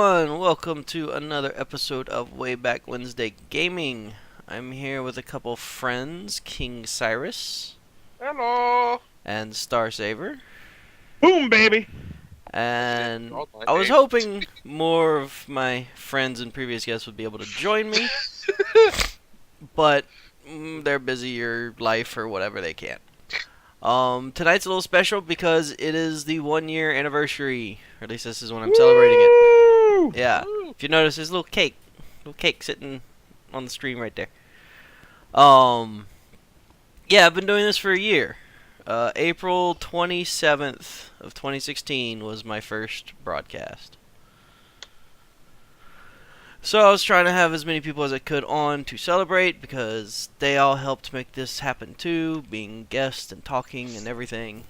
everyone, welcome to another episode of Way Back Wednesday Gaming. I'm here with a couple friends, King Cyrus. Hello. And Star Saver. Boom, baby. And I was hoping more of my friends and previous guests would be able to join me, but they're busy or life or whatever, they can't. Tonight's a little special because it is the 1 year anniversary. Or at least this is when I'm celebrating it. Yeah. If you notice, there's a little cake sitting on the stream right there. Yeah, I've been doing this for a year. April 27th of 2016 was my first broadcast. So I was trying to have as many people as I could on to celebrate because they all helped make this happen too, being guests and talking and everything.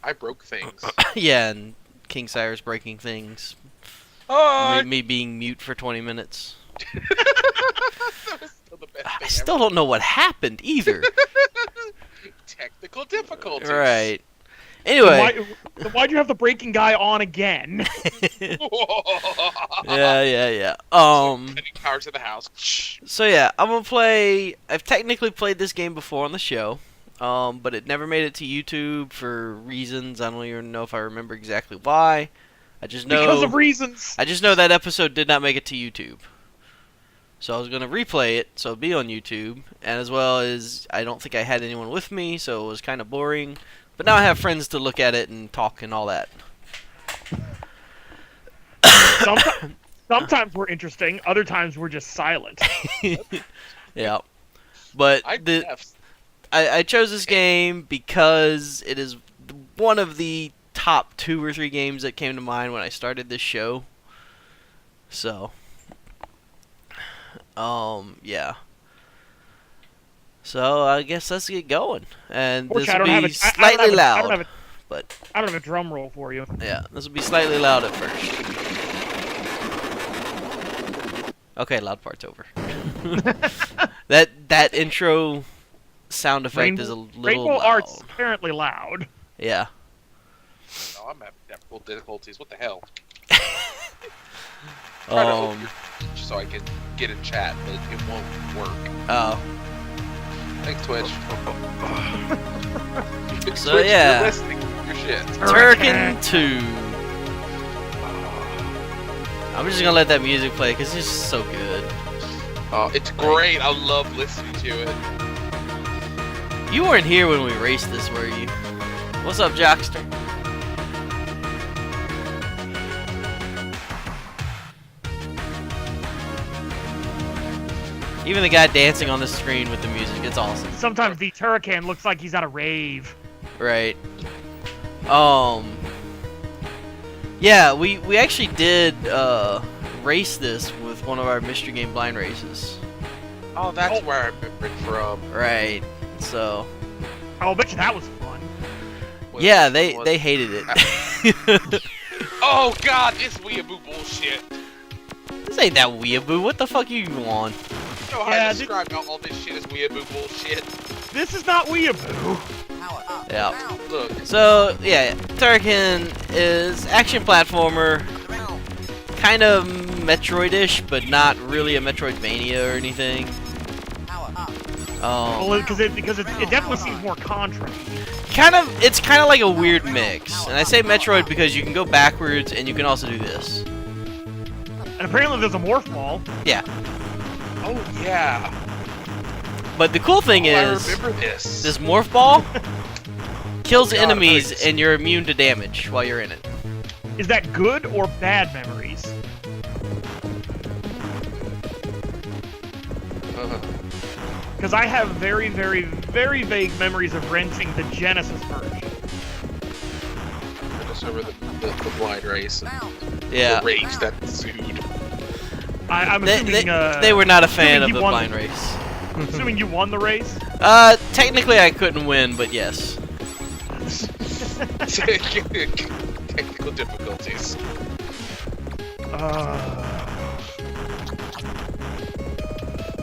I broke things. Yeah, and King Cyrus breaking things. Me being mute for 20 minutes. That was still the best thing I still don't know what happened either. Technical difficulties. Right. Anyway. Then why'd you have the breaking guy on again? Yeah. Cutting power to the house. So yeah, I'm gonna play. I've technically played this game before on the show, but it never made it to YouTube for reasons. I don't even know if I remember exactly why. I just know because of reasons. I just know that episode did not make it to YouTube. So I was gonna replay it, so it'd be on YouTube, and as well as I don't think I had anyone with me, so it was kind of boring. But now I have friends to look at it and talk and all that. Sometimes we're interesting, other times we're just silent. Yeah. But I chose this game because it is one of the top 2 or 3 games that came to mind when I started this show. So, yeah. So I guess let's get going, and this will be slightly loud. But I don't have a drum roll for you. Yeah, this will be slightly loud at first. Okay, loud part's over. that intro sound effect is a little Rainbow loud. Art's apparently loud. Yeah. Oh, I'm having technical difficulties. What the hell? So I can get in chat, but it won't work. Oh. Thanks, Twitch. So Twitch, yeah. You're listening. Your shit. Turrican 2. I'm just gonna let that music play because it's just so good. Oh, it's great. I love listening to it. You weren't here when we raced this, were you? What's up, Jockster? Even the guy dancing on the screen with the music, it's awesome. Sometimes the Turrican looks like he's at a rave. Right. Yeah, we actually did race this with one of our Mystery Game Blind races. Oh, that's where I remember it from. Right. So. I'll bet you that was fun. Yeah, they hated it. Oh God, this weeaboo bullshit. This ain't that weeaboo. What the fuck are you on? You know how to describe all this shit as weeaboo bullshit. This is not weeaboo. Yeah. Look. So, yeah, Turrican is action platformer, kind of Metroid-ish, but not really a Metroidvania or anything. Because it definitely seems more Contra. It's kind of like a weird mix. And I say Metroid because you can go backwards and you can also do this. And apparently there's a morph ball. Yeah. Oh yeah. But the cool thing is, I remember this morph ball kills enemies and you're immune to damage while you're in it. Is that good or bad memories? Because I have very, very, very vague memories of renting the Genesis version. Just over the blind race. Yeah. The rage that ensued. I'm assuming they were not a fan of the blind race. Assuming you won the race? Technically I couldn't win, but yes. Technical difficulties.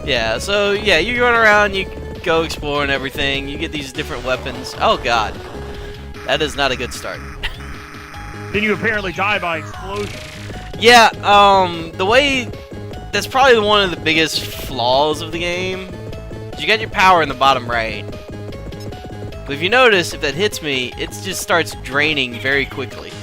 Yeah, so yeah, you run around, you go exploring everything, you get these different weapons. Oh god. That is not a good start. Then you apparently die by explosion. Yeah, the way... That's probably one of the biggest flaws of the game. You got your power in the bottom right. But if you notice, if that hits me, it just starts draining very quickly.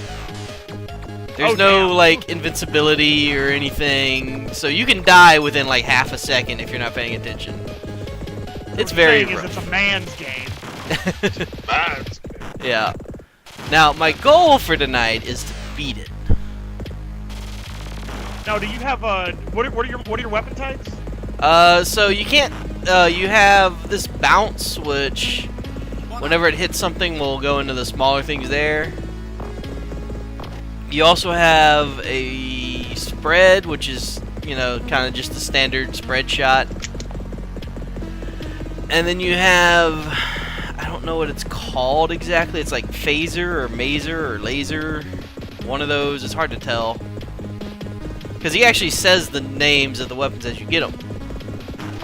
There's no, like, invincibility or anything. So you can die within, like, half a second if you're not paying attention. It's very rough. It's a man's game. Man's Yeah. Now, my goal for tonight is to beat it. Now, do you have what are your weapon types? So you can't. You have this bounce, which whenever it hits something, will go into the smaller things there. You also have a spread, which is, you know, kind of just the standard spread shot. And then you have, I don't know what it's called exactly. It's like phaser or mazer or laser. One of those. It's hard to tell. Because he actually says the names of the weapons as you get them.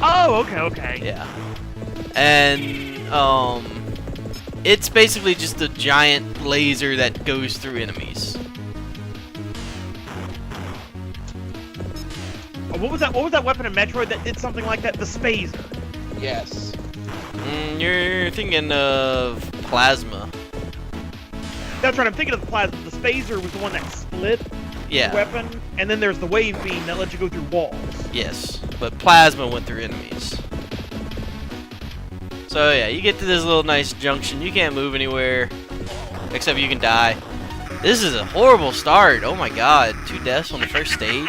Oh, okay. Yeah. And, it's basically just a giant laser that goes through enemies. What was that weapon in Metroid that did something like that? The Spazer. Yes. You're thinking of plasma. That's right, I'm thinking of the Plasma. The Spazer was the one that split Yeah. the weapon, and then there's the wave beam that lets you go through walls. Yes, but plasma went through enemies. So yeah, you get to this little nice junction. You can't move anywhere, except you can die. This is a horrible start. Oh my god, 2 deaths on the first stage.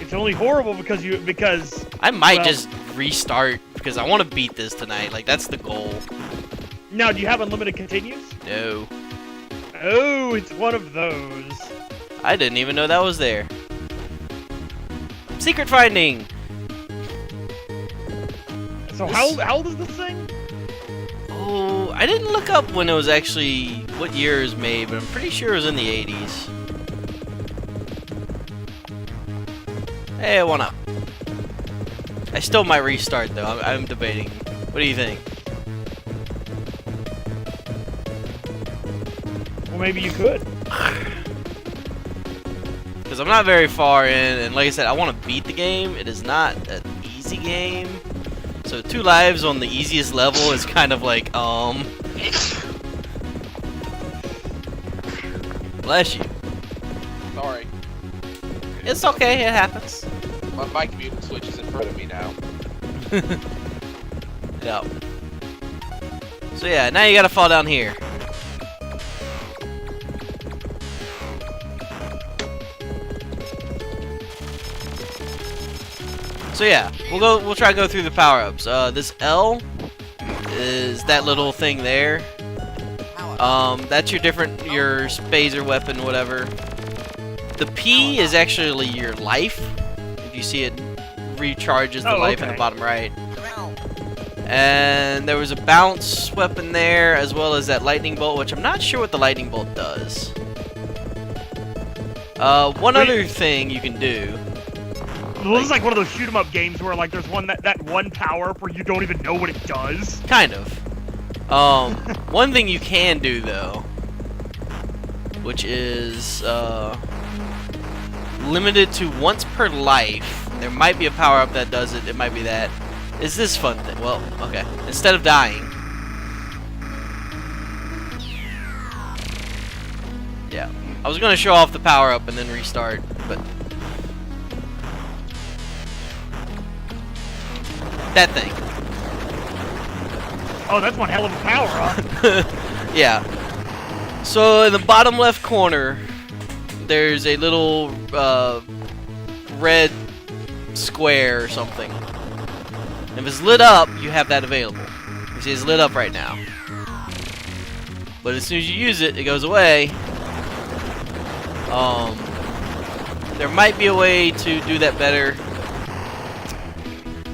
It's only horrible because I might well, just restart because I want to beat this tonight. Like, that's the goal. Now, do you have unlimited continues? No. Oh, it's one of those. I didn't even know that was there. Secret finding! So how old is this thing? Oh, I didn't look up when it was actually, what year it was made, but I'm pretty sure it was in the 80s. Hey, I went up. I still might restart though, I'm debating. What do you think? Well, maybe you could. Because I'm not very far in, and like I said, I want to beat the game. It is not an easy game. So 2 lives on the easiest level is kind of like, Bless you. Sorry. It's okay, it happens. My computer switch is in front of me now. Yeah. So yeah, now you gotta fall down here. So yeah, we'll try to go through the power-ups. This L is that little thing there. That's your spazer weapon, whatever. The P is actually your life. If you see it, recharges the life in the bottom right. And there was a bounce weapon there, as well as that lightning bolt, which I'm not sure what the lightning bolt does. One other thing you can do. This is like one of those shoot 'em up games where like there's that one power up where you don't even know what it does. Kind of. One thing you can do though, which is limited to once per life. There might be a power up that does it. It might be that. Is this fun thing? Well, okay. Instead of dying. Yeah. I was gonna show off the power up and then restart, but that thing. Oh, that's one hell of a power up. Yeah. So in the bottom left corner, there's a little red square or something. If it's lit up, you have that available. You see, it's lit up right now. But as soon as you use it, it goes away. There might be a way to do that better.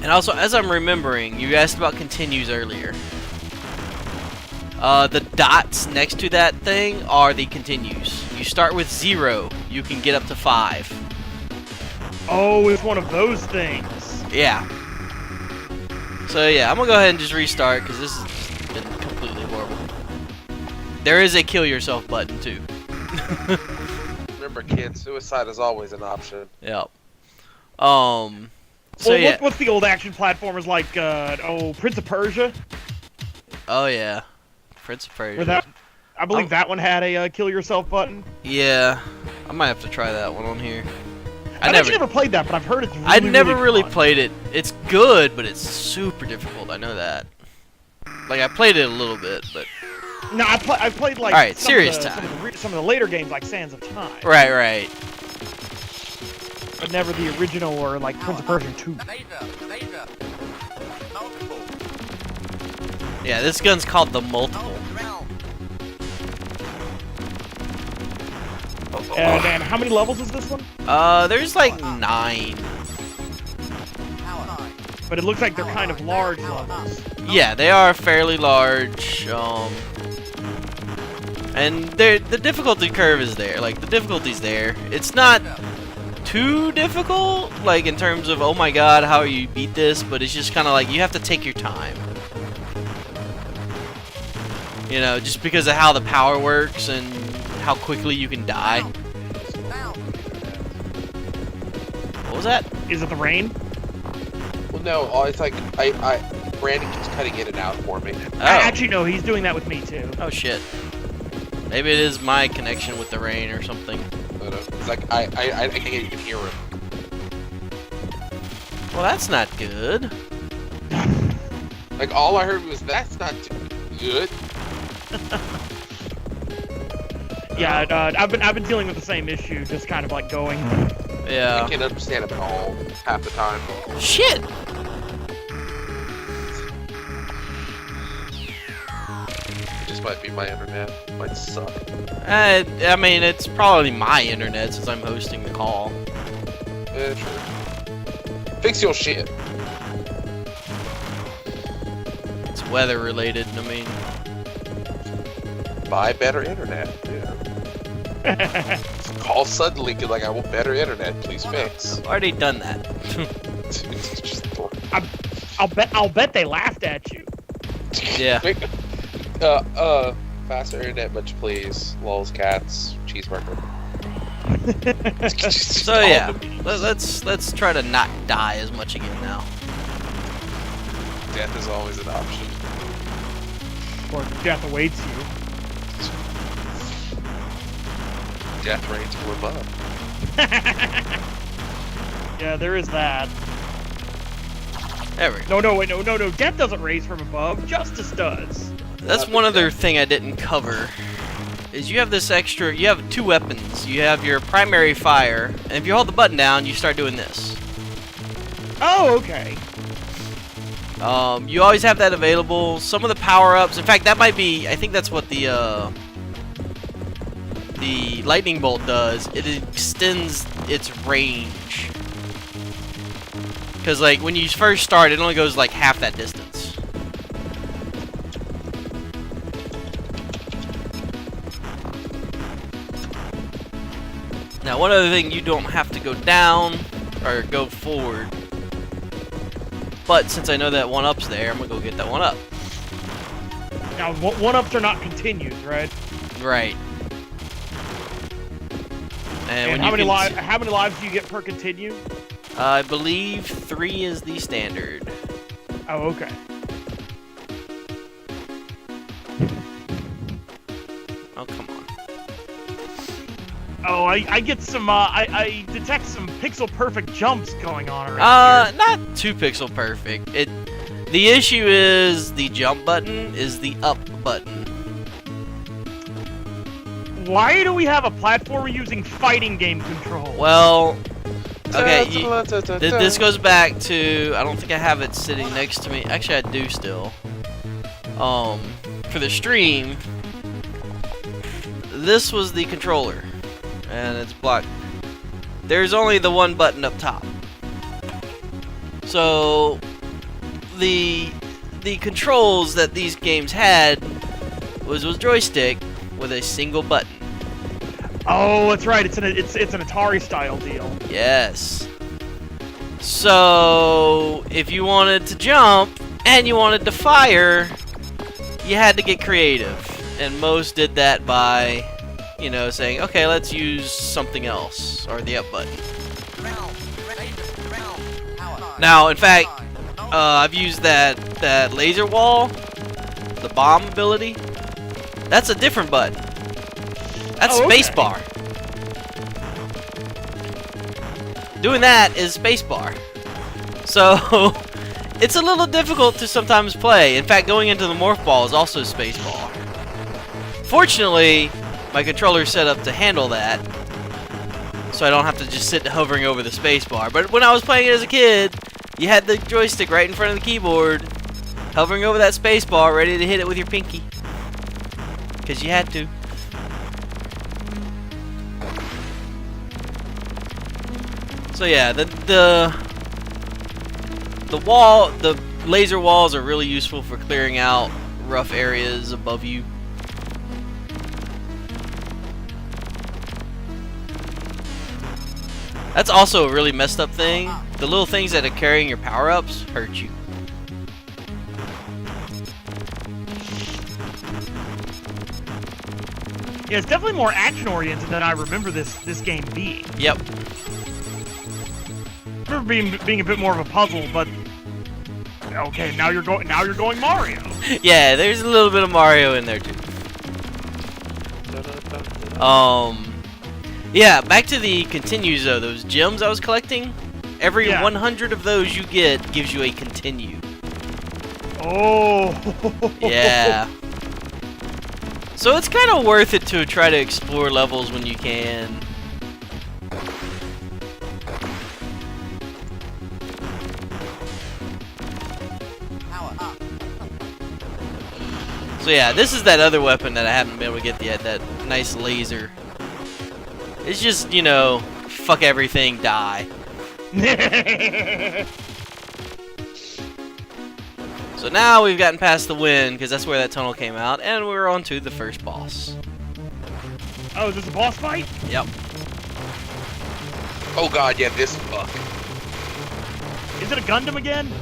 And also, as I'm remembering, you asked about continues earlier. The dots next to that thing are the continues. You start with 0, you can get up to 5. Oh, it's one of those things. Yeah. So yeah, I'm gonna go ahead and just restart because this has been completely horrible. There is a kill yourself button too. Remember, kids, suicide is always an option. Yep. Well, So yeah. what's the old action platformers like? Prince of Persia. Oh yeah. Prince of Persia. Where that, I believe that one had a kill yourself button. Yeah. I might have to try that one on here. I've actually never played that, but I've heard it's really, I never really fun. played it. It's good, but it's super difficult. I know that. Like, I played it a little bit, but... No, I played like Alright, some serious of the, time. some of the later games like Sands of Time. Right. But never the original or like Prince of Persia 2. Yeah, this gun's called the Multiple. And how many levels is this one? There's like 9. But it looks like they're kind of large levels. Yeah, they are fairly large, and the difficulty curve is there. Like, the difficulty's there. It's not too difficult, like, in terms of, oh my god, how you beat this, but it's just kind of like, you have to take your time. You know, just because of how the power works and how quickly you can die. What was that? Is it the rain? Well, no, it's like, Brandon keeps cutting in and out for me. Oh. Actually, no, he's doing that with me too. Oh shit. Maybe it is my connection with the rain or something. It's like, I can't even hear him. Well, that's not good. Like, all I heard was, that's not too good. Yeah, I've been dealing with the same issue, just kind of like going. Yeah. I can't understand him at all, half the time. Shit! It just might be my internet. It might suck. I mean, it's probably my internet since I'm hosting the call. Yeah, true. Fix your shit. It's weather related, I mean. Buy better internet. Yeah. Call suddenly, like, I want better internet. Please fix. I've already done that. Just I'll bet they laughed at you. Yeah. Faster internet, much please. Lols, cats, cheeseburger. So yeah, let's try to not die as much again now. Death is always an option. Or death awaits you. Death reigns from above. Yeah, there is that. There we go. No. Death doesn't raise from above. Justice does. That's one other thing I didn't cover. Is you have this extra. You have 2 weapons. You have your primary fire, and if you hold the button down, you start doing this. Oh, okay. You always have that available. Some of the power-ups. In fact, that might be. I think that's what the lightning bolt does. It extends its range. Because, like, when you first start, it only goes, like, half that distance. Now, one other thing, you don't have to go down or go forward. But since I know that 1-up's there, I'm going to go get that 1-up. Now, 1-ups are not continues, right? Right. And how many lives do you get per continue? I believe 3 is the standard. Oh, okay. Oh, come on. Oh, I get some, I detect some pixel-perfect jumps going on around here. Not too pixel perfect. The issue is the jump button is the up button. Why do we have a platformer using fighting game control? Well, okay, this goes back to, I don't think I have it sitting next to me. Actually, I do still. For the stream, this was the controller, and it's blocked. There's only the 1 button up top. So, the controls that these games had was joystick with a single button. Oh, that's right. It's an Atari style deal. Yes. So, if you wanted to jump and you wanted to fire, you had to get creative. And most did that by you know, saying, okay, let's use something else, or the up button. Now, in fact, I've used that laser wall, the bomb ability. That's a different button. That's spacebar. Doing that is spacebar. So, it's a little difficult to sometimes play. In fact, going into the morph ball is also spacebar. Fortunately, my controller is set up to handle that, so I don't have to just sit hovering over the spacebar. But when I was playing it as a kid, you had the joystick right in front of the keyboard, hovering over that spacebar, ready to hit it with your pinky. Because you had to. So yeah, the laser walls are really useful for clearing out rough areas above you. That's also a really messed up thing. The little things that are carrying your power-ups hurt you. Yeah, it's definitely more action-oriented than I remember this game being. Yep. I remember being a bit more of a puzzle, but okay, now you're going Mario. Yeah, there's a little bit of Mario in there too. Yeah, back to the continues though. Those gems I was collecting, every 100 of those you get gives you a continue. Oh. Yeah. So it's kind of worth it to try to explore levels when you can. So yeah, this is that other weapon that I haven't been able to get yet, that nice laser. It's just, you know, fuck everything, die. So now we've gotten past the wind, because that's where that tunnel came out, and we're on to the first boss. Oh, is this a boss fight? Yep. Oh god, yeah, this fuck. Is it a Gundam again?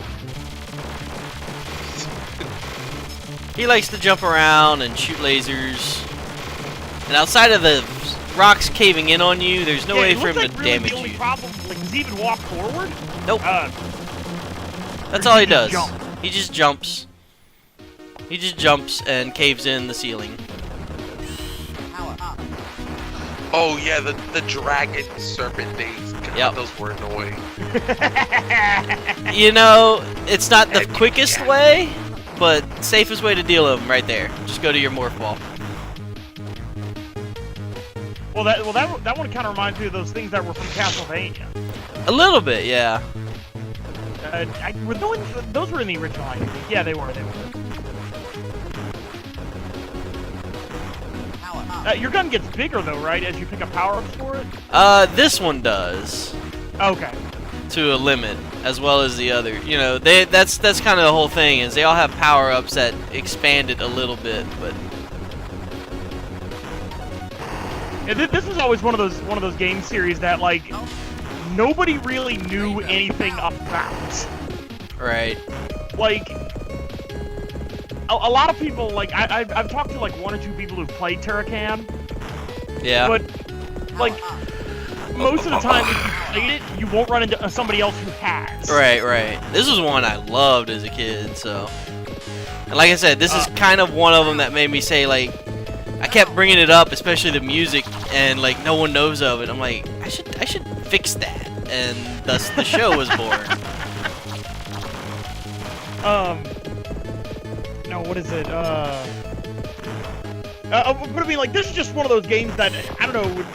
He likes to jump around and shoot lasers. And outside of the rocks caving in on you, there's no way for him to damage you. Problem, like, does he even walk forward? Nope. That's all he does. Jump? He just jumps. He just jumps and caves in the ceiling. Oh yeah, the dragon serpent things. God, Yep. those were annoying. You know, it's not the quickest way, but safest way to deal with them right there. Just go to your morph ball. Well, that one kind of reminds me of those things that were from Castlevania. A little bit, yeah. Those were in the original, I think. Yeah, they were. Your gun gets bigger, though, right, as you pick up power-ups for it? This one does. Okay. To a limit, as well as the other. You know, that's kind of the whole thing, is they all have power-ups that expand it a little bit, but... Yeah, this was always one of those game series that, like, nobody really knew anything about. Right. Like, a lot of people, like, I've talked to, like, one or two people who've played Terracan. Yeah. But, like, most of the time if you played it, you won't run into somebody else who has. Right. This was one I loved as a kid, so... And like I said, this is kind of one of them that made me say, like... I kept bringing it up, especially the music, and, like, no one knows of it. I'm like, I should fix that. And thus the show was born. No, what is it? But I mean, like, this is just one of those games that, I don't know,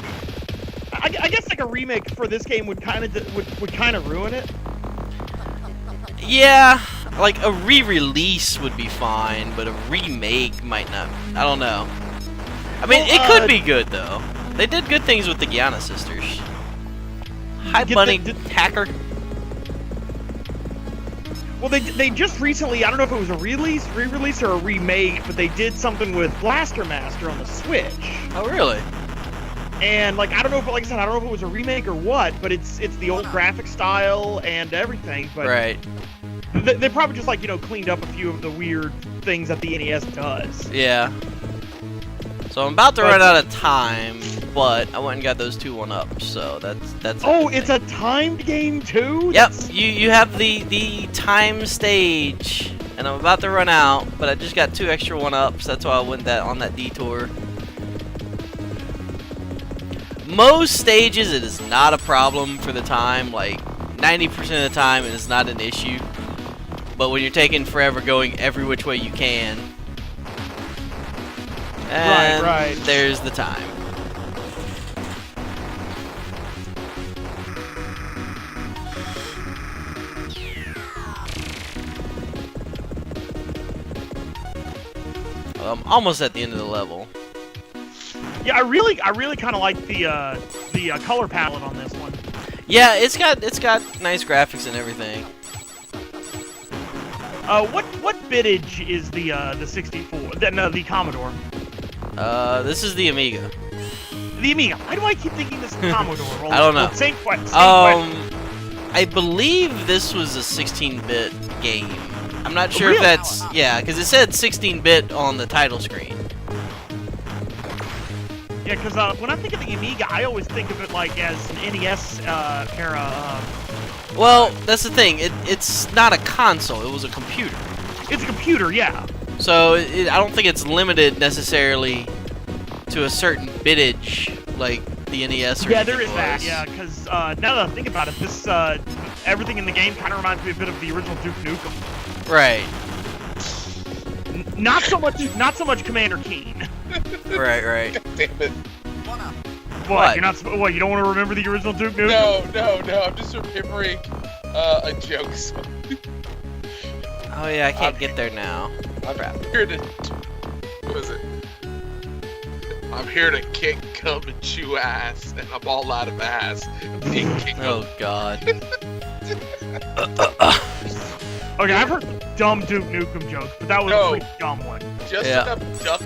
I guess, like, a remake for this game would kind of ruin it. Yeah, like, a re-release would be fine, but a remake might not. I don't know. I mean, it could be good, though. They did good things with the Gianna sisters. Hi, Bunny Hacker. Well, they just recently, I don't know if it was a re-release or a remake, but they did something with Blaster Master on the Switch. Oh, really? And, like, I don't know if, like I said, I don't know if it was a remake or what, but it's the old graphic style and everything, but... Right. They probably just, like, you know, cleaned up a few of the weird things that the NES does. Yeah. So I'm about to run out of time, but I went and got those 2 1-ups, so that's. Oh, it's a timed game too. Yep, you have the time stage, and I'm about to run out, but I just got 2 extra 1-ups. That's why I went on that detour. Most stages, it is not a problem for the time. Like 90% of the time, it is not an issue. But when you're taking forever going every which way you can, and right. there's the time. I'm almost at the end of the level. Yeah, I really kind of like the color palette on this one. Yeah, it's got nice graphics and everything. What bitage is the 64? The Commodore. This is the Amiga. The Amiga. Why do I keep thinking this is the Commodore? I don't know. Same question. I believe this was a 16-bit game. I'm not sure Really? if that's because it said 16-bit on the title screen. Yeah, because when I think of the Amiga, I always think of it like as an NES era. Well, that's the thing. It's not a console. It was a computer. It's a computer, yeah. So I don't think it's limited necessarily to a certain bitage like the NES or Yeah, anything there is was. that. Yeah, because now that I think about it, this everything in the game kind of reminds me a bit of the original Duke Nukem. Right. Not so much Commander Keen. Right. God damn it. What? You're not. What? You don't want to remember the original Duke Nukem? No. I'm just remembering a joke. So. Oh yeah, I can't get there now. I'm Crap. here to. What was it? I'm here to kick, come, and chew ass, and I'm all out of ass. Oh god. Okay, I've heard dumb Duke Nukem jokes, but that was a pretty dumb one. Just Yeah. enough duck.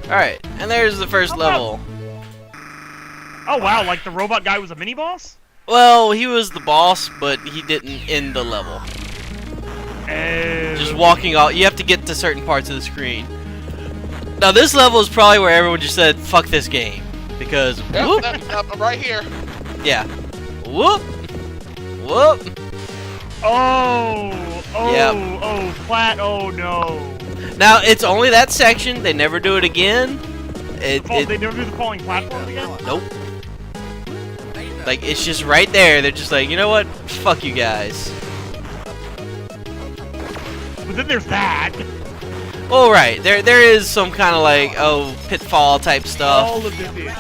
Alright, and there's the first level. Oh wow, like the robot guy was a mini boss? Well, he was the boss, but he didn't end the level. Just walking off, you have to get to certain parts of the screen. Now this level is probably where everyone just said, fuck this game. Because, whoop, I'm right here. yeah. Whoop, whoop. Oh no. Now, it's only that section, they never do it again. They never do the falling platform again? Nope. Like, it's just right there, they're just like, you know what, fuck you guys. But then there's that. Well, right, there is some kind of like, pitfall type stuff. All of the fish.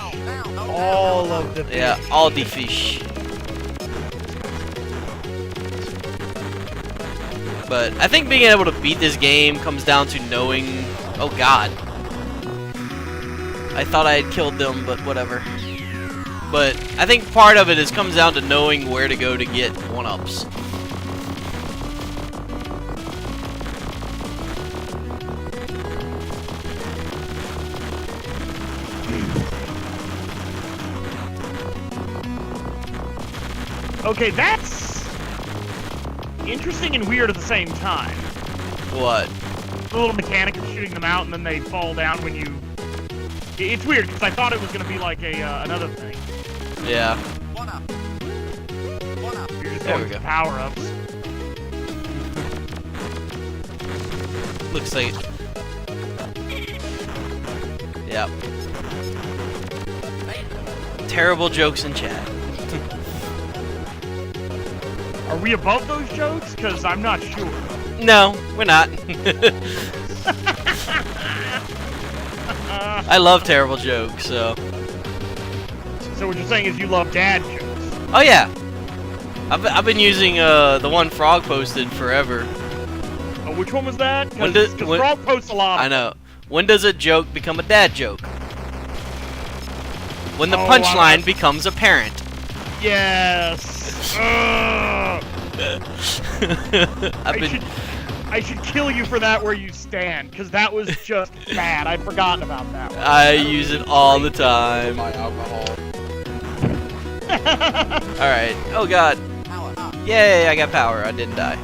All of the fish. Yeah, all the fish. But I think being able to beat this game comes down to knowing... Oh god. I thought I had killed them, but whatever. But I think part of it comes down to knowing where to go to get 1-ups. Okay, that's interesting and weird at the same time. What? The little mechanic of shooting them out and then they fall down when you... It's weird, because I thought it was going to be like another thing. Yeah. You're just There we going go. for power-ups. Looks like... Yep. Terrible jokes in chat. Are we above those jokes? Because I'm not sure. No, we're not. I love terrible jokes, so... So what you're saying is you love dad jokes? Oh yeah! I've been using the one Frog posted forever. Oh, which one was that? When Because does- when- Frog posts a lot. I know. When does a joke become a dad joke? When the Oh, punchline becomes apparent. Yes. I've I should kill you for that where you stand, because that was just bad. I'd forgotten about that one. I use it all the time. My alcohol. Alright. Oh god. Yay, I got power. I didn't die.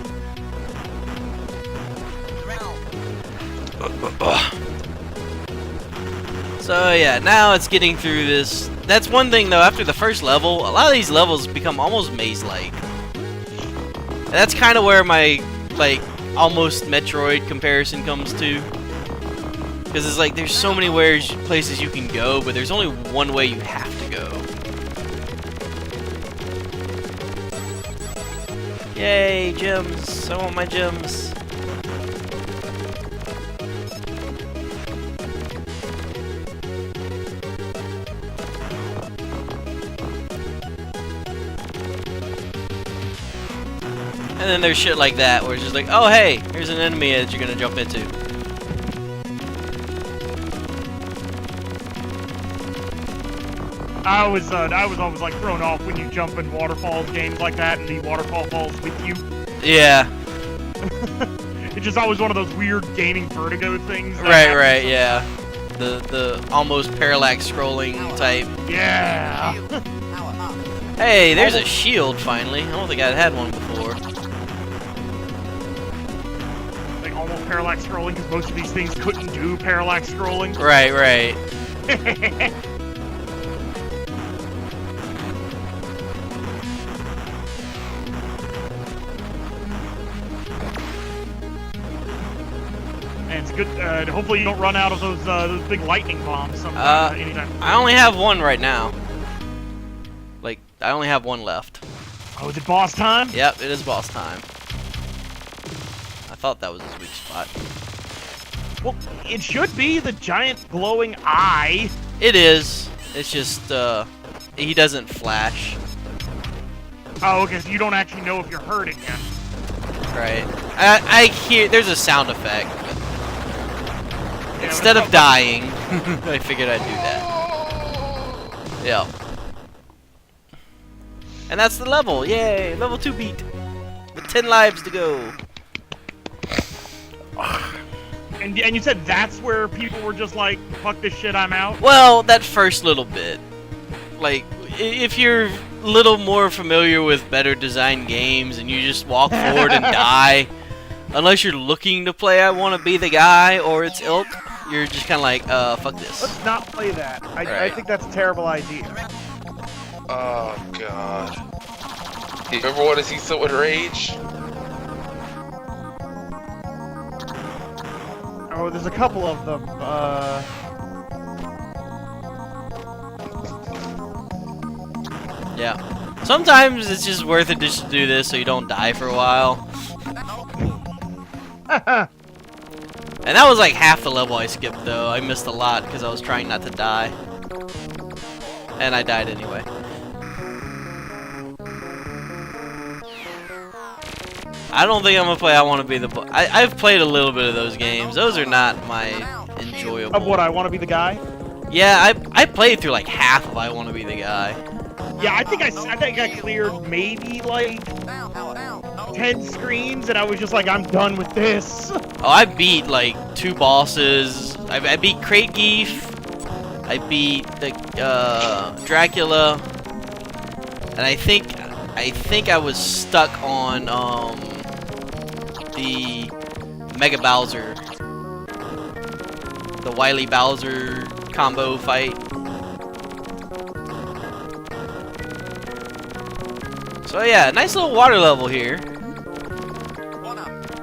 So yeah, now it's getting through this. That's one thing though, after the first level, a lot of these levels become almost maze-like. And that's kind of where my, like, almost Metroid comparison comes to. Because it's like, there's so many places you can go, but there's only one way you have to go. Yay, gems! I want my gems. And then there's shit like that, where it's just like, oh hey, here's an enemy that you're gonna jump into. I was always like thrown off when you jump in waterfalls games like that, and the waterfall falls with you. Yeah. It's just always one of those weird gaining vertigo things. Right, yeah. The almost parallax scrolling type. Yeah. Hey, there's a shield finally. I don't think I'd had one before. Like almost parallax scrolling, because most of these things couldn't do parallax scrolling. Right. And it's good. Hopefully you don't run out of those big lightning bombs anytime. I only have one right now. Like, I only have one left. Oh, is it boss time? Yep, it is boss time. I thought that was his weak spot. Well, it should be the giant glowing eye. It is. It's just, he doesn't flash. Oh, okay, so you don't actually know if you're hurting him. Right. I hear, there's a sound effect. Yeah, Instead of dying, I figured I'd do that. Yeah. And that's the level. Yay! Level 2 beat. With 10 lives to go. And you said that's where people were just like, fuck this shit, I'm out? Well, that first little bit. Like, if you're a little more familiar with better designed games and you just walk forward and die, unless you're looking to play I Want to Be the Guy or its ilk, you're just kind of like, fuck this. Let's not play that. I Right. think that's a terrible idea. Oh god. You ever want to see someone rage? Oh, there's a couple of them. Yeah. Sometimes it's just worth it just to do this so you don't die for a while. And that was like half the level I skipped though. I missed a lot because I was trying not to die. And I died anyway. I don't think I'm gonna play I Want to Be the Boy. I've played a little bit of those games. Those are not my enjoyable. Of what, I Want to Be the Guy? Yeah, I played through like half of I Want to Be the Guy. Yeah, I think I cleared maybe like 10 screens, and I was just like, I'm done with this. Oh, I beat like 2 bosses. I beat Crate Geef. I beat the Dracula, and I think I was stuck on the Mega Bowser, the Wily Bowser combo fight. So yeah, nice little water level here.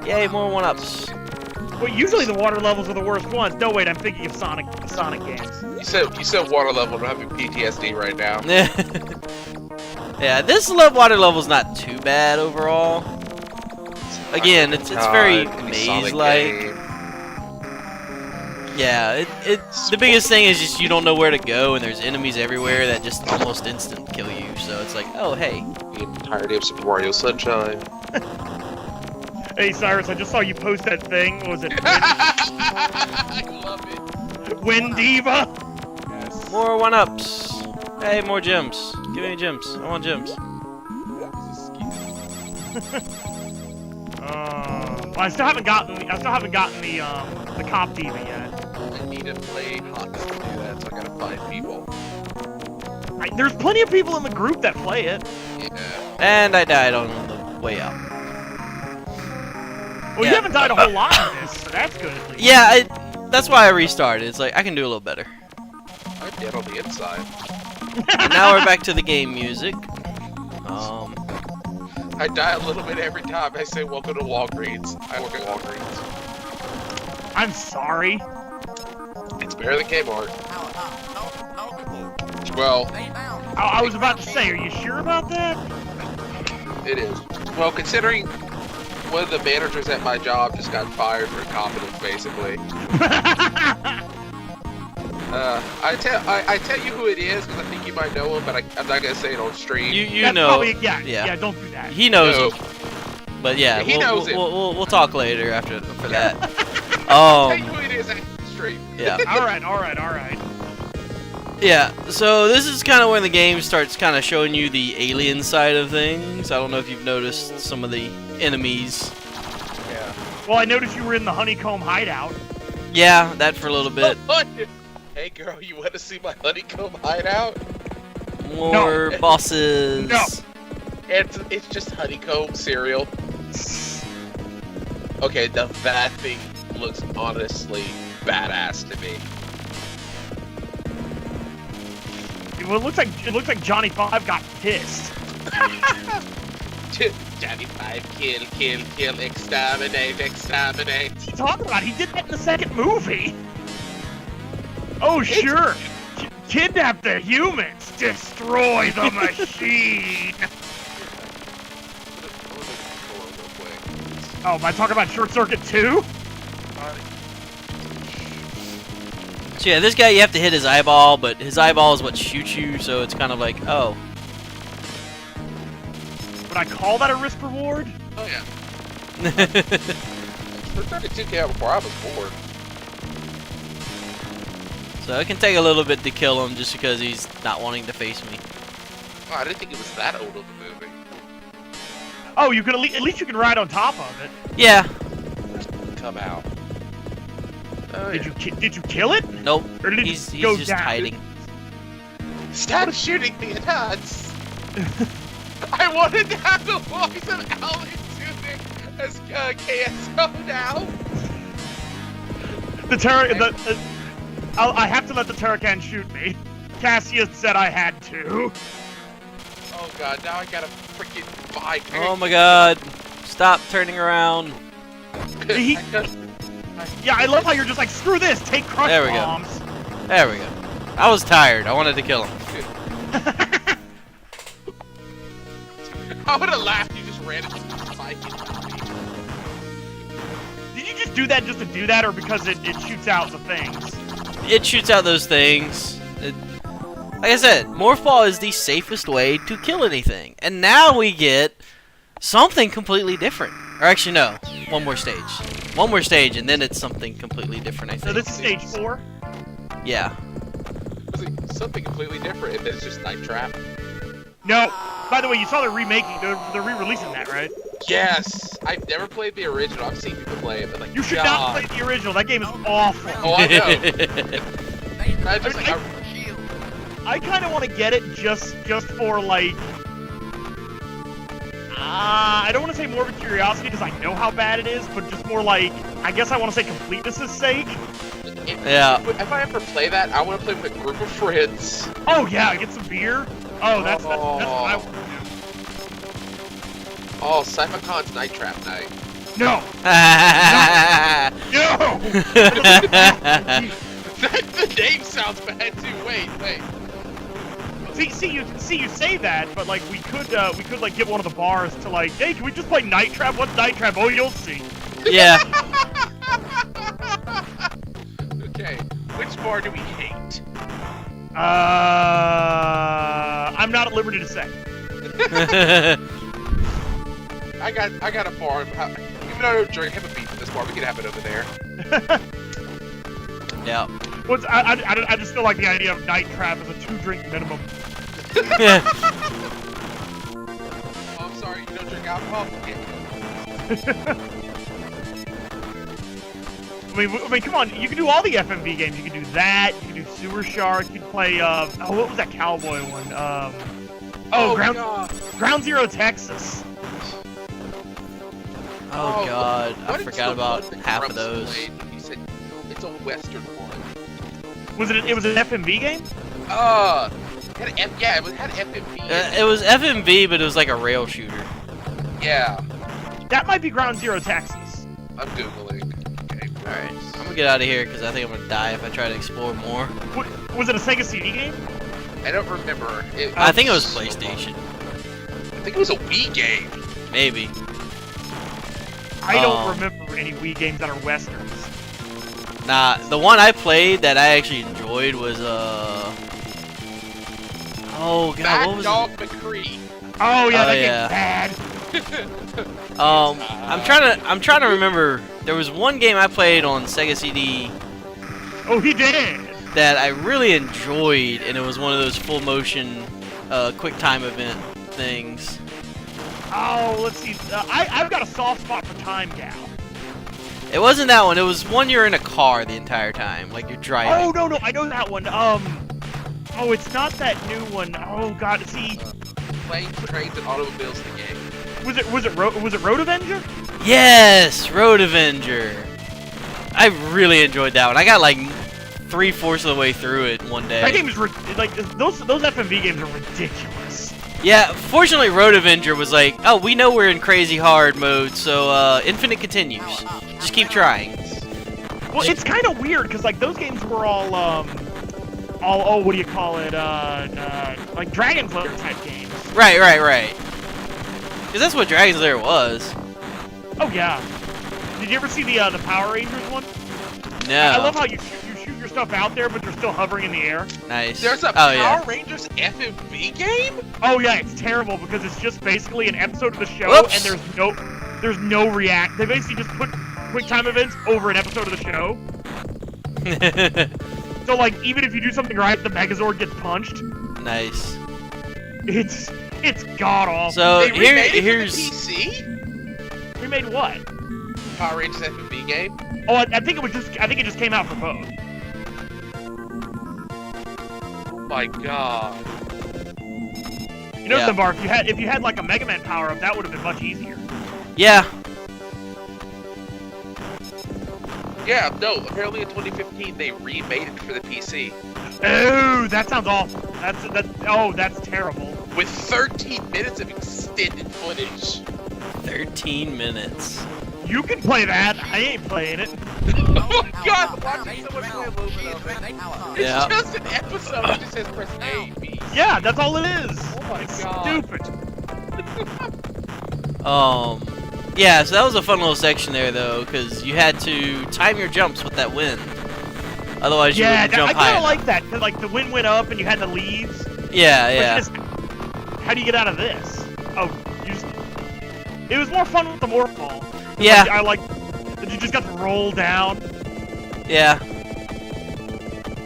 Yay, more 1-ups. Well, usually the water levels are the worst ones. No, wait, I'm thinking of Sonic games. You said water level. I'm having PTSD right now. Yeah, this water level's not too bad overall. Again, it's very maze-like. Yeah, the biggest thing is just you don't know where to go, and there's enemies everywhere that just almost instant kill you. So it's like, oh hey. The entirety of Super Mario Sunshine. Hey Cyrus, I just saw you post that thing. What was it? I love it. Wind Diva. Yes. More 1-ups. Hey, more gems. Give me gems. I want gems. I still haven't gotten the Cop Diva yet. I need to play Hot to do that, so I gotta find people. There's plenty of people in the group that play it. Yeah. And I died on the way out. Well, Yeah. you haven't died a whole lot in this, so that's good at least. Yeah, that's why I restarted. It's like, I can do a little better. I'm dead on the inside. And now we're back to the game music. I die a little bit every time I say welcome to Walgreens. I work at Walgreens. I'm sorry. It's better than Kmart. Well, I was about to say, are you sure about that? it is. Well, considering one of the managers at my job just got fired for incompetence, basically. I tell you who it is because I think you might know him, but I'm not gonna say it on stream. You That's know. Probably, yeah, don't do that. He knows No. him. But yeah, He knows him. we'll talk later for that. I'll tell you who it is after the stream. Yeah. All right. Yeah, so this is kind of when the game starts kind of showing you the alien side of things. I don't know if you've noticed some of the enemies. Yeah. Well, I noticed you were in the honeycomb hideout. Yeah, that for a little bit. Hey girl, you want to see my honeycomb hideout? More bosses. No. It's just honeycomb cereal. Okay, that thing looks honestly badass to me. Well, it looks like Johnny 5 got pissed. Johnny 5, kill, exterminate. What's he talking about? He did that in the second movie. Oh, sure. Kidnap the humans. Destroy the machine. Oh, am I talking about Short Circuit 2? So yeah, this guy you have to hit his eyeball, but his eyeball is what shoots you, so it's kind of like, oh. Would I call that a risk reward? Oh yeah. For 32K before I was bored. So it can take a little bit to kill him just because he's not wanting to face me. Oh, I didn't think it was that old of a movie. Oh, you can at least you can ride on top of it. Yeah. Come out. Oh, Did you kill it? Nope. Or did it He's go just down? hiding. Stop shooting me in nuts! I wanted to have the voice of Alan Tudyk as KSO now. I have to let the Turrican shoot me. Cassius said I had to. Oh god, now I gotta freaking buy. Oh my god. Stop turning around. Yeah, I love how you're just like, screw this, take crush There we go. bombs. There we go. I was tired. I wanted to kill him. I would have laughed. You just ran into the spike. Did you just do that just to do that, or because it shoots out the things? It shoots out those things. Like I said, Morphball is the safest way to kill anything. And now we get something completely different. Or actually, no. One more stage. One more stage, and then it's something completely different, I think. So this is stage 4? Yeah. Something completely different, and then it's just Night Trap. No. By the way, you saw they're remaking, they're re-releasing that, right? Yes! I've never played the original. I've seen people play it, but like, You should God. not play the original. That game is awful. Oh, I know. I just like, I kind of want to get it just for like. I don't want to say more of a curiosity because I know how bad it is, but just more like, I guess I want to say completeness' sake. Yeah. If I ever play that, I want to play with a group of friends. Oh yeah, get some beer. Oh, that's what I want to do. Oh, CypherCon's Night Trap night. No. No. The name sounds bad too. Wait. See, you say that, but like we could like get one of the bars to like, hey, can we just play Night Trap? What's Night Trap? Oh, you'll see. Yeah. Okay, which bar do we hate? I'm not at liberty to say. I got a bar. Even though I don't drink, have a beef at this bar. We can have it over there. Yeah. Well, I just feel like the idea of Night Trap is a 2-drink minimum. Yeah. Oh, I'm sorry, you don't drink alcohol? Yeah. I mean, come on, you can do all the FMV games. You can do that, you can do Sewer Shark, you can play, what was that cowboy one? Ground Zero Texas. Oh god, I what is forgot the about one that half of Grumps those. played? You said it's a Western one. Was it? It was an FMV game. Yeah, it had FMV. It was FMV, but it was like a rail shooter. Yeah. That might be Ground Zero Texas. I'm googling. Okay. Alright, I'm gonna get out of here because I think I'm gonna die if I try to explore more. Was it a Sega CD game? I don't remember. I think it was PlayStation. I think it was a Wii game. Maybe. I don't remember any Wii games that are westerns. Nah, the one I played that I actually enjoyed was oh god, what was Dog it? McCree. Oh yeah, Oh, that yeah. game's bad. I'm trying to remember. There was one game I played on Sega CD Oh, he did. that I really enjoyed, and it was one of those full motion, quick time event things. Oh, let's see. I've got a soft spot for Time Gal. It wasn't that one. It was one you're in a car the entire time, like you're driving. Oh no, I know that one. Oh, it's not that new one. Oh god, see. Planes, Trains, and Automobiles the game. Was it Road Avenger? Yes, Road Avenger. I really enjoyed that one. I got like 3/4 of the way through it one day. That game is like those FMV games are ridiculous. Yeah, fortunately Road Avenger was like, oh, we know we're in crazy hard mode, so infinite continues. Just keep trying. Well, it's kind of weird because like those games were all oh, what do you call it? Like Dragon Slayer type games. Right. Because that's what Dragon Slayer was. Oh yeah. Did you ever see the Power Rangers one? No. I love how you shoot your stuff out there, but you're still hovering in the air. Nice. There's a Power Rangers FMV game? Oh yeah, it's terrible because it's just basically an episode of the show, Whoops. and there's no react. They basically just put quick time events over an episode of the show. So like, even if you do something right, the Megazord gets punched. Nice. It's god awful. So They remade it here's for the PC? Remade what? Power Rangers FMV game? Oh, I think it just came out for both. My god. You know, Yeah. Zembar, if you had like a Mega Man power up, that would have been much easier. yeah. Yeah, no, apparently in 2015 they remade it for the PC. Oh, that sounds awful. That's terrible. With 13 minutes of extended footage. 13 minutes. You can play that. I ain't playing it. Oh my god, watching someone play a little bit of it. Yeah. It's just an episode that just says press A, B. Yeah, that's all it is. Oh my It's god. stupid. Yeah, so that was a fun little section there, though, because you had to time your jumps with that wind. Otherwise, you Yeah, wouldn't jump I high kind of enough. like that. 'Cause, like, the wind went up and you had the leaves. Yeah, But yeah. how do you get out of this? Oh, it was more fun with the morph ball. Yeah. I like that you just got to roll down. Yeah.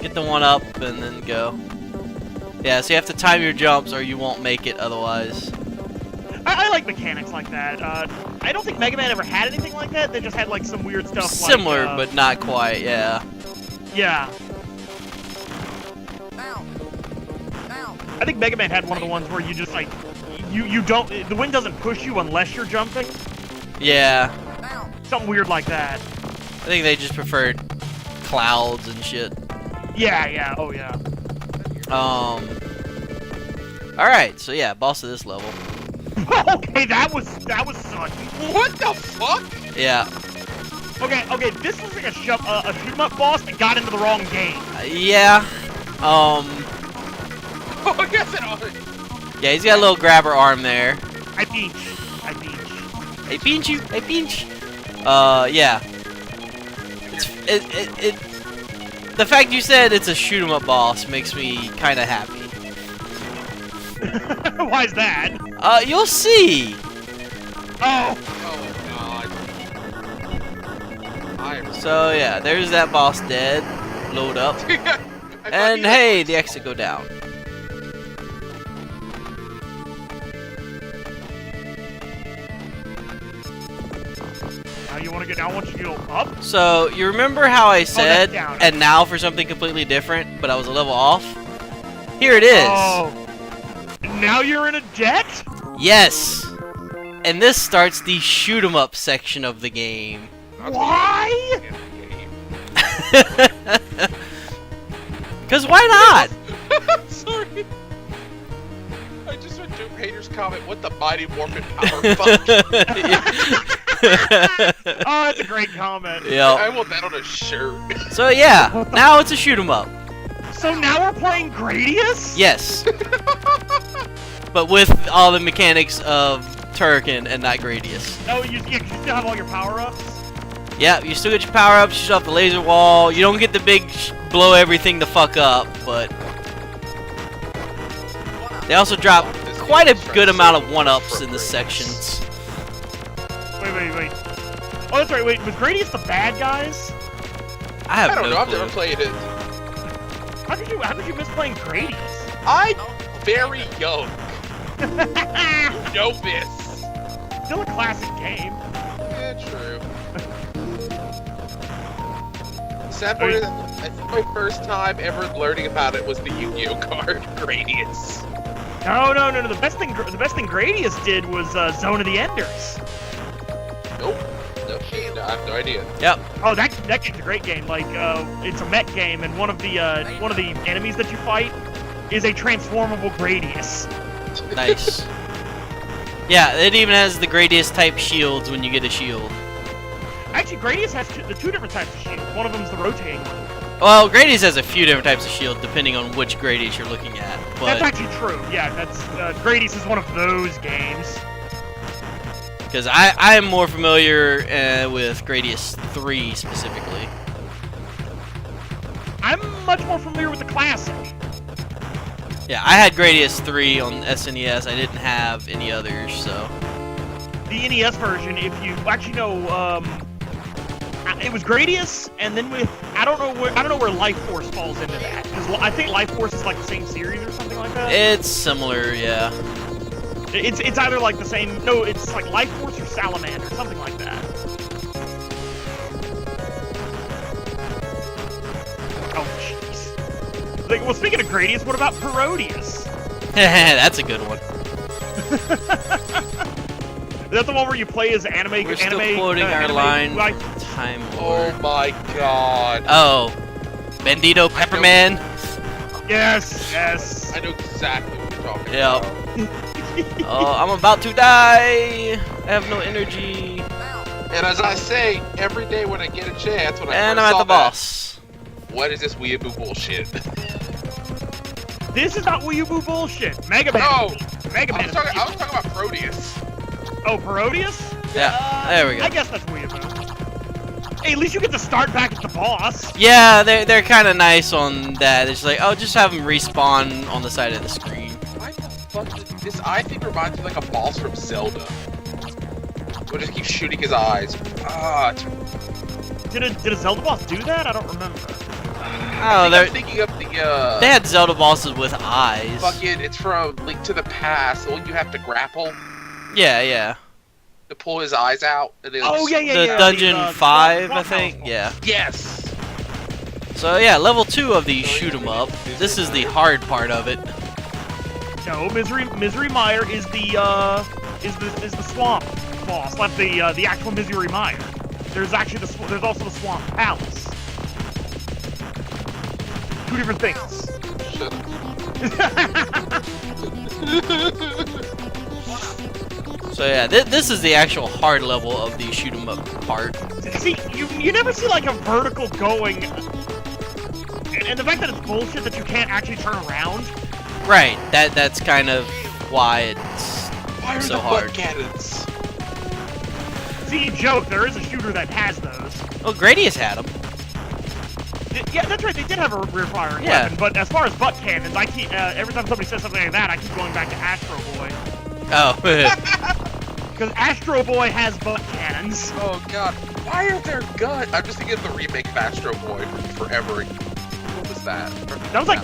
Get the one up and then go. Yeah, so you have to time your jumps or you won't make it otherwise. I like mechanics like that. I don't think Mega Man ever had anything like that. They just had like some weird stuff. Similar, like, but not quite, yeah. yeah. I think Mega Man had one of the ones where you just like you don't the wind doesn't push you unless you're jumping. Yeah. Something weird like that. I think they just preferred clouds and shit. Yeah, oh yeah. Alright, so yeah, boss of this level. Okay, that was sudden. What the fuck? Yeah. Okay, this was like a shoot 'em up boss that got into the wrong game. Yeah. Oh, I guess it all. Yeah, he's got a little grabber arm there. I pinch. Hey, pinch you! Hey, pinch! Yeah. The fact you said it's a shoot 'em up boss makes me kind of happy. Why is that? You'll see! Oh Oh! god. So, yeah, there's that boss dead. Load up. And hey, the exit go down. Now you want to get? Now I want you to go up. So, you remember how I said, down. and now for something completely different, but I was a level off? Here it is. Oh. Now you're in a jet? Yes! And this starts the shoot 'em up section of the game. Why? Cause why not? Sorry. I just heard Doom Hater's comment, what the mighty morphin power fuck? Oh, that's a great comment. Yeah. I want that on a shirt. So yeah, now it's a shoot 'em up. So now we're playing Gradius? Yes. But with all the mechanics of Turrican and not Gradius. Oh, you still have all your power-ups? Yeah, you still get your power-ups, you shoot off the laser wall. You don't get the big blow everything the fuck up, but they also drop quite a good amount of one-ups in the sections. Wait. Oh, that's right. Wait, was Gradius the bad guys? I don't know. I've clue. never played it. How did you miss playing Gradius? I'm very young. Novice. Still a classic game. Yeah, true. Sad part is, I think my first time ever learning about it was the Yu-Gi-Oh card Gradius. No. The best thing Gradius did was Zone of the Enders. Nope. No, I have no idea. Yep. Oh, that game's a great game. Like, it's a mech game, and one of the enemies that you fight is a transformable Gradius. Nice. Yeah, it even has the Gradius type shields when you get a shield. Actually, Gradius has the two different types of shields. One of them's the rotating one. Well, Gradius has a few different types of shield depending on which Gradius you're looking at. But That's actually true. Yeah, that's Gradius is one of those games. because I am more familiar with Gradius 3 specifically. I'm much more familiar with the classic. Yeah, I had Gradius 3 on SNES. I didn't have any others, so. The NES version, if you actually know, it was Gradius, and then with I don't know where Life Force falls into that, because I think Life Force is like the same series or something like that. It's similar, yeah. It's either like the same. No, it's like Life Force or Salamander, something like that. Oh jeez. Like, well, speaking of Gradius, what about Parodius? That's a good one. Is that the one where you play as anime? We're still quoting our line. Time Lord. Oh my god. Oh, Bandito Pepperman. Yes. I know exactly what you're talking Yep. about. Oh, I'm about to die. I have no energy. And as I say, every day when I get a chance, when And I I'm first at saw the boss. that, what is this weeaboo bullshit? This is not Weeaboo bullshit. Mega Man. No! Mega I Man. was talking about Proteus. Oh, Parodius? Yeah, there we go. I guess that's Weeaboo. Hey, at least you get to start back at the boss. Yeah, they're kind of nice on that. It's like, oh, just have them respawn on the side of the screen. Why the fuck did this? I think reminds me like a boss from Zelda. We'll just keep shooting his eyes. Did a Zelda boss do that? I don't remember. Oh, I'm thinking of the they had Zelda bosses with eyes. fucking. It's from Link to the Past. The one you have to grapple Yeah. to pull his eyes out. And Oh, yeah. The Dungeon 5, I Rock think. House. Yeah. Yes. So yeah, level 2 of the shoot 'em up. This is the hard part of it. No, Misery Mire is the swamp boss, like the actual Misery Mire. There's actually there's also the Swamp Palace. Two different things. Shut up. So yeah, this is the actual hard level of the shoot 'em up part. See, you never see like a vertical going, and the fact that it's bullshit that you can't actually turn around. Right. That's kind of why it's Why are so the hard. butt cannons? See, joke, there is a shooter that has those. Oh, Gradius had them. Yeah, that's right. They did have a rear firing Yeah. weapon, but as far as butt cannons, I keep every time somebody says something like that, I keep going back to Astro Boy Oh. because Astro Boy has butt cannons. Oh god. Why are there guns? I'm just thinking of the remake of Astro Boy from forever. What was that? That was like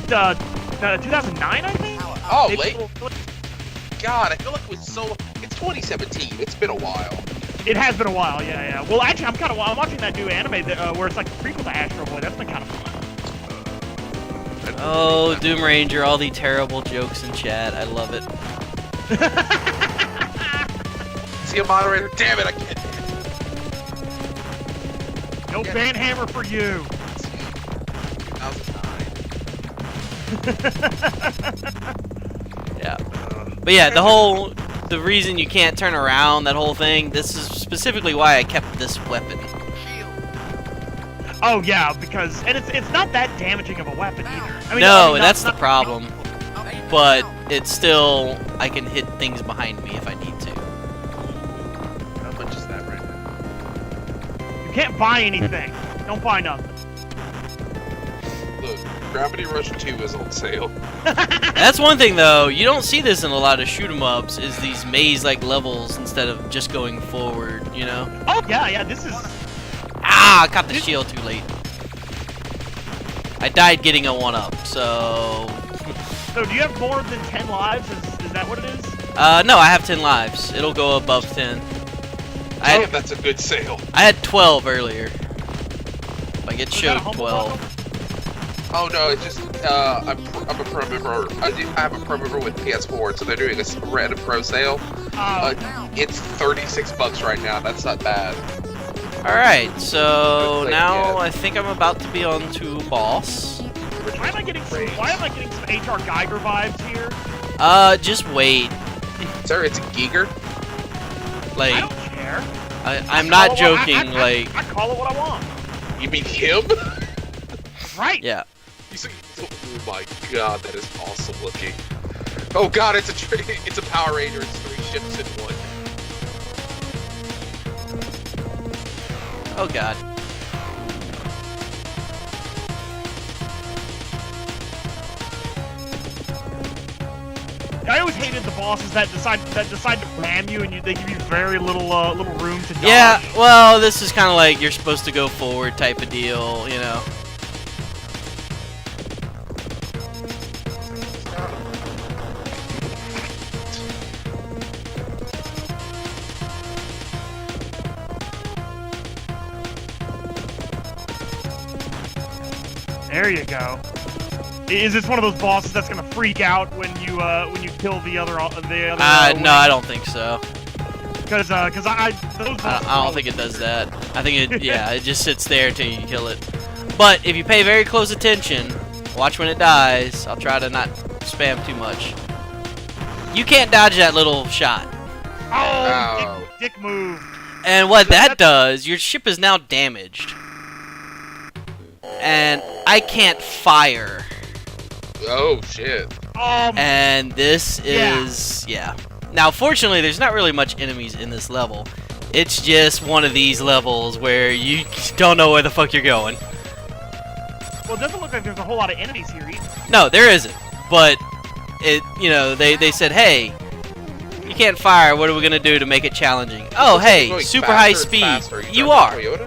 2009, I think. Oh, Maybe- late. God, I feel like it was so. It's 2017. It's been a while. It has been a while, yeah. Well, actually, I'm watching that new anime that, where it's like a prequel to Astro Boy. That's been kind of fun. Oh, Doom Ranger, all the terrible jokes in chat. I love it. See a moderator? Damn it, I can't. No ban hammer for you. 2009. Yeah. But yeah, the reason you can't turn around, that whole thing, this is specifically why I kept this weapon. Oh yeah, because it's not that damaging of a weapon either. I mean, No, not- that's the not- problem. But it's still, I can hit things behind me if I need to. How much is that right now? You can't buy anything. Don't buy nothing. Look, Gravity Rush 2 is on sale. That's one thing though, you don't see this in a lot of shoot 'em ups, is these maze-like levels instead of just going forward, you know? Oh yeah, this is. Ah, I caught the shield too late. I died getting a 1-up, so... So do you have more than 10 lives? Is that what it is? No, I have 10 lives. It'll go above 10. Damn, that's a good sale. I had 12 earlier. Like, it Was that a showed humble 12. bundle? Oh no, it's just I'm a pro member. I have a pro member with PS4, so they're doing a random pro sale. It's $36 right now. That's not bad. Alright, so Good now thing, yeah. I think I'm about to be on to a boss. Why am I getting some HR Geiger vibes here? Just wait. Sir, it's a Giger. I Like, don't care. I'm not Call it what- joking, like... I call it what I want. You mean him? Right. Yeah. You see, oh my god, that is awesome looking. Oh god, it's a Power Ranger. It's 3 ships in one. Oh god. I always hated the bosses that decide to ram you, and they give you very little room to dodge. Yeah, well, this is kind of like you're supposed to go forward type of deal, you know? There you go. Is this one of those bosses that's gonna freak out when you kill the other No, I don't think so. Because I don't think it does that. I think it, yeah, it just sits there until you kill it. But if you pay very close attention, watch when it dies. I'll try to not spam too much. You can't dodge that little shot. Oh, dick move. And what that does, your ship is now damaged. And I can't fire. Oh shit. And this is, yeah. Now, fortunately, there's not really much enemies in this level. It's just one of these levels where you don't know where the fuck you're going. Well, it doesn't look like there's a whole lot of enemies here either. No, there isn't. But, they said, hey, you can't fire. What are we going to do to make it challenging? Oh, hey, super high speed. You are. What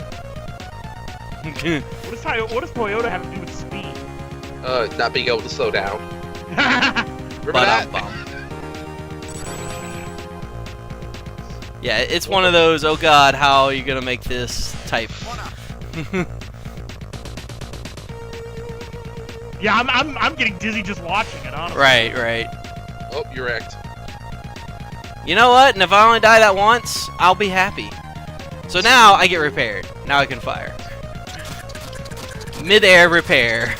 does Toyota have to do with speed? Not being able to slow down. Remember that? Yeah, it's one of those, oh god, how are you gonna make this type? Yeah, I'm getting dizzy just watching it, honestly. Right. Oh, you're wrecked. You know what? And if I only die that once, I'll be happy. So now I get repaired. Now I can fire. Mid-air repair.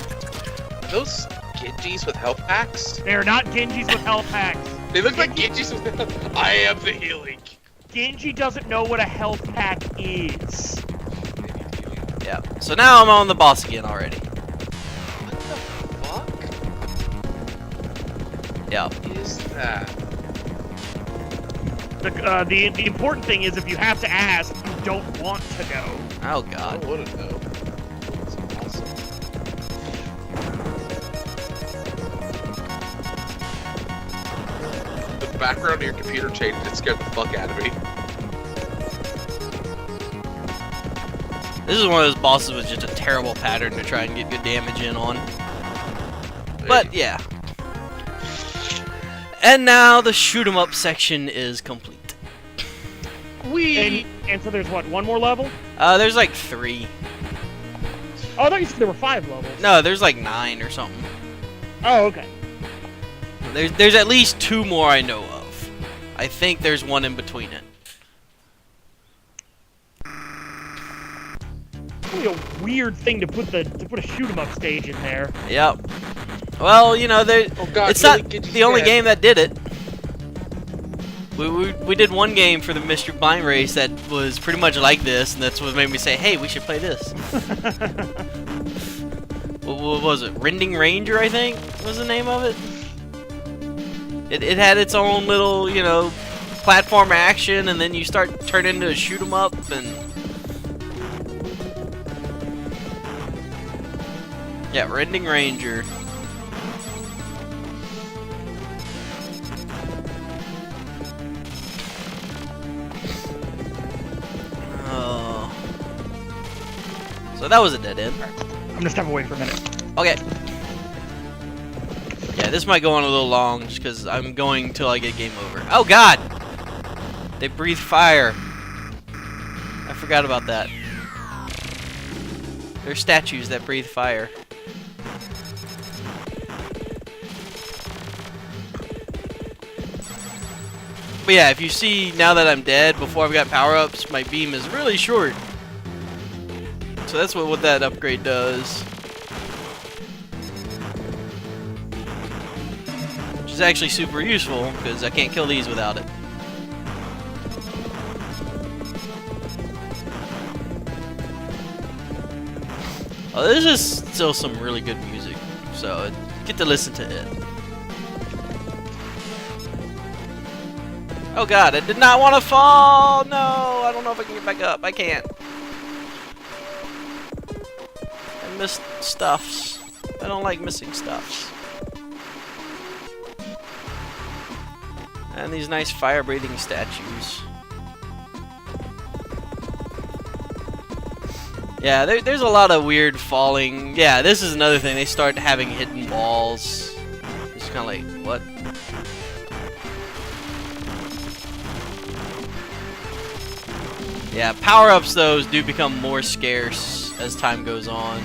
Are those Genjis with health packs? They're not Genjis with health packs. They look like Genjis with I am the healing. Genji doesn't know what a health pack is. Yeah. So now I'm on the boss again already. What the Yeah. fuck is that? The important thing is if you have to ask, you don't want to know. Oh I god. don't want to know. That's awesome. The background of your computer changed. It scared the fuck out of me. This is one of those bosses with just a terrible pattern to try and get good damage in on. But yeah. And now the shoot 'em up section is complete. And so there's what, one more level? There's like 3. Oh, I thought you said there were 5 levels. No, there's like 9 or something. Oh, okay. There's at least 2 more I know of. I think there's one in between it. Really a weird thing to put a shoot 'em up stage in there. Yep. Well, you know, Oh God, it's Billy not Gidgey's the only dead. game that did it. We did one game for the Mr. Blind Race that was pretty much like this, and that's what made me say, hey, we should play this. What was it? Rending Ranger, I think, was the name of it. It had its own little, you know, platform action, and then you start turning into a shoot 'em up, and yeah, Rending Ranger. Oh, so that was a dead end. I'm gonna step away for a minute. Okay. Yeah, this might go on a little long just because I'm going till I get game over. Oh God! They breathe fire. I forgot about that. They're statues that breathe fire. But yeah, if you see now that I'm dead, before I've got power-ups, my beam is really short. So that's what that upgrade does. Which is actually super useful, because I can't kill these without it. Oh, there's just still some really good music, so get to listen to it. Oh God, I did not want to fall! No, I don't know if I can get back up. I can't. I missed stuffs. I don't like missing stuffs. And these nice fire-breathing statues. Yeah, there's a lot of weird falling. Yeah, this is another thing. They start having hidden walls. It's kind of like, what? Yeah, power-ups, those do become more scarce as time goes on.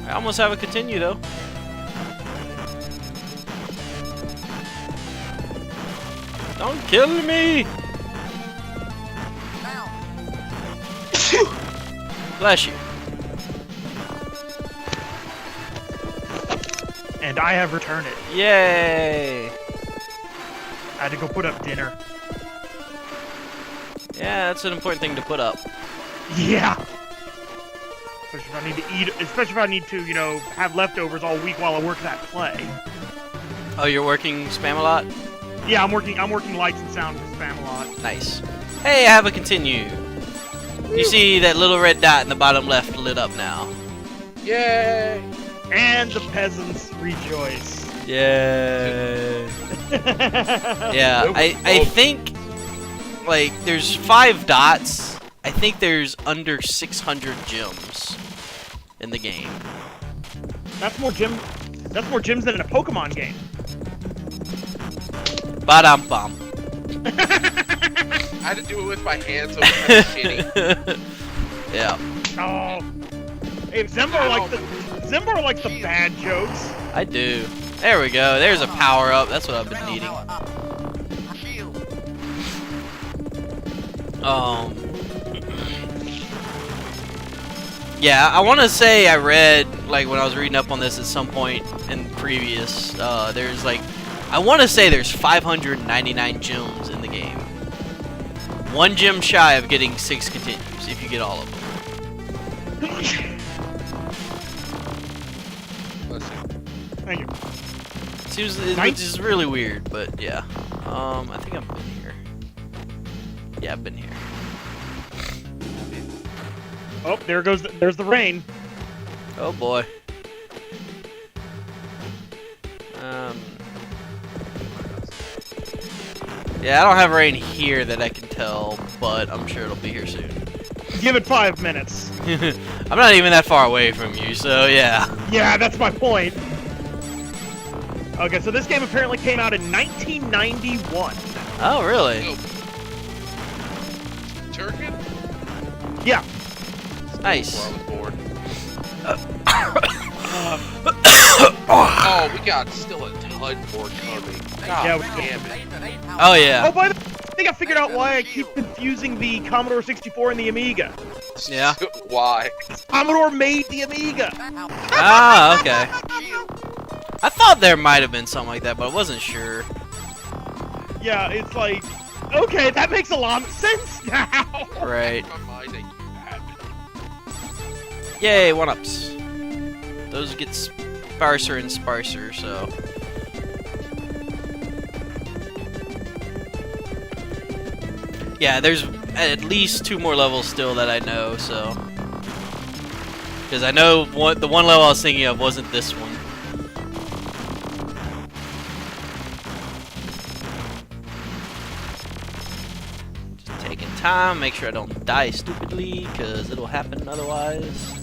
I almost have a continue, though. Don't kill me! Bless you. And I have returned it. Yay! I had to go put up dinner. Yeah, that's an important thing to put up. Yeah! Especially if I need to eat, especially if I need to, you know, have leftovers all week while I work that play. Oh, you're working Spam-A-Lot? Yeah, I'm working lights and sound for Spam-A-Lot. Nice. Hey, I have a continue. You see that little red dot in the bottom left lit up now. Yay! And the peasants rejoice. Yay! Yeah, I think, like, there's 5 dots. I think there's under 600 gems in the game. That's more gems than in a Pokemon game. Ba-dum-bum. I had to do it with my hands, so it was kind of shitty. Yeah. Oh. Hey, Zembar likes the bad jokes. I do. There we go. There's a power-up. That's what I've been needing. Yeah, I want to say I read, like, when I was reading up on this at some point in previous, there's, like, I want to say there's 599 gems in the game. 1 gem shy of getting 6 continues, if you get all of them. Thank you. Seems, which is really weird, but yeah. I think I've been here. Yeah, I've been here. Oh, there's the rain. Oh boy. Yeah, I don't have rain here that I can tell, but I'm sure it'll be here soon. Give it 5 minutes. I'm not even that far away from you, so yeah. Yeah, that's my point. Okay, so this game apparently came out in 1991. Oh, really? Oh. Turkin? Yeah. Nice. Where I was born. Um, Oh, we got still a ton more coming. God Yeah, we damn it. Oh yeah. oh, by the way, I think I figured out why I keep confusing the Commodore 64 and the Amiga. Yeah. Why? Commodore made the Amiga. Ah, okay. I thought there might have been something like that, but I wasn't sure. Yeah, it's like, okay, that makes a lot of sense now. Right. My mind ain't bad. Yay, 1-ups. Those get sparser and sparser, so. Yeah, there's at least 2 more levels still that I know, so. Because I know the one level I was thinking of wasn't this one. Just taking time, make sure I don't die stupidly, because it'll happen otherwise.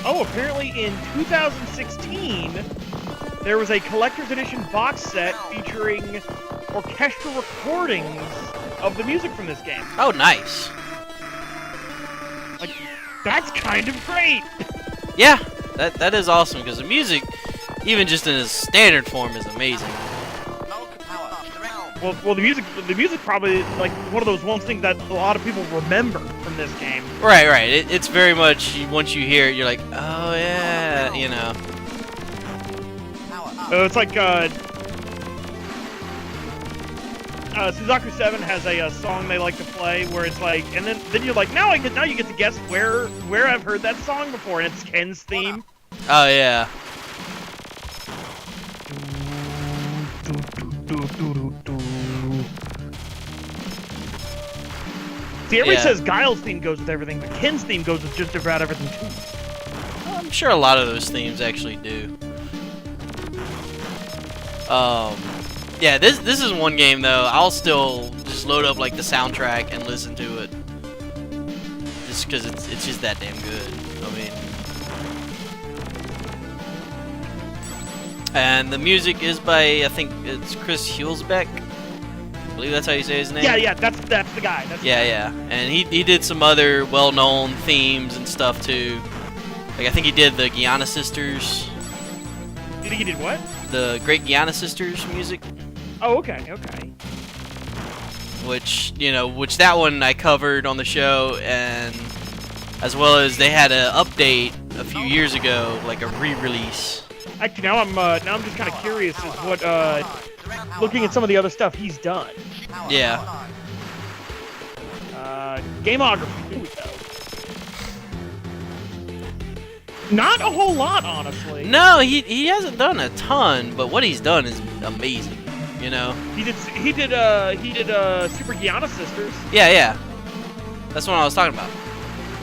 Oh, apparently in 2016, there was a collector's edition box set featuring orchestral recordings of the music from this game. Oh, nice. Like, that's kind of great. Yeah, that is awesome because the music, even just in its standard form, is amazing. Well, the music probably like one of those one things that a lot of people remember from this game. Right. It's very much once you hear it, you're like, oh yeah, you know. It's like Suzaku 7 has a song they like to play where it's like, and then you're like, now you get to guess where I've heard that song before, and it's Ken's theme. Oh yeah. See, everybody Yeah. says Guile's theme goes with everything, but Ken's theme goes with just about everything too. I'm sure a lot of those themes actually do. Yeah, this is one game though. I'll still just load up like the soundtrack and listen to it, just because it's just that damn good. I mean, and the music is by I think it's Chris Hulsbeck. I believe that's how you say his name. Yeah, that's the guy. Yeah, and he did some other well-known themes and stuff too. Like I think he did the Guyana Sisters, You think he did what? the Great Guyana Sisters music, Oh, okay. which that one I covered on the show, and as well as they had an update a few years ago, like a re-release. Actually, now I'm just kind of curious as what looking at some of the other stuff he's done. Yeah. Gameography, here we go. Not a whole lot, honestly. No, he hasn't done a ton, but what he's done is amazing. You know. He did Super Guyana Sisters. Yeah. That's what I was talking about.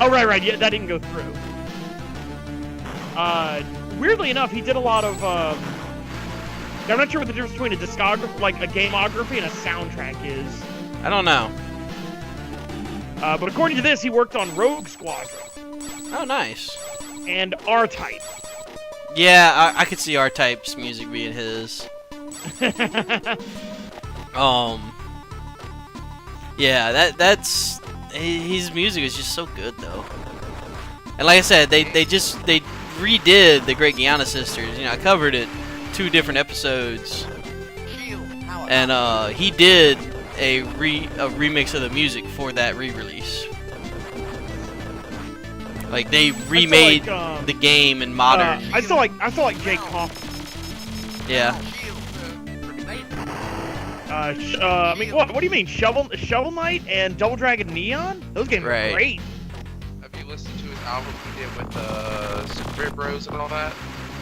Oh, right. Yeah, that didn't go through. Weirdly enough, he did a lot of. I'm not sure what the difference between a discography, like a gameography, and a soundtrack is. I don't know. But according to this, he worked on Rogue Squadron Oh, nice. and R-Type. Yeah, I could see R-Type's music being his. Yeah, that's his music is just so good though. And like I said, they redid the Great Guyana Sisters. You know, I covered it 2 different episodes, and he did a remix of the music for that re-release. Like they remade the game in modern. I still like Jake Kaufman. Yeah. I mean, what do you mean? Shovel Knight and Double Dragon Neon? Those games are great. Have you listened to his album he did with Super Mario Bros. And all that?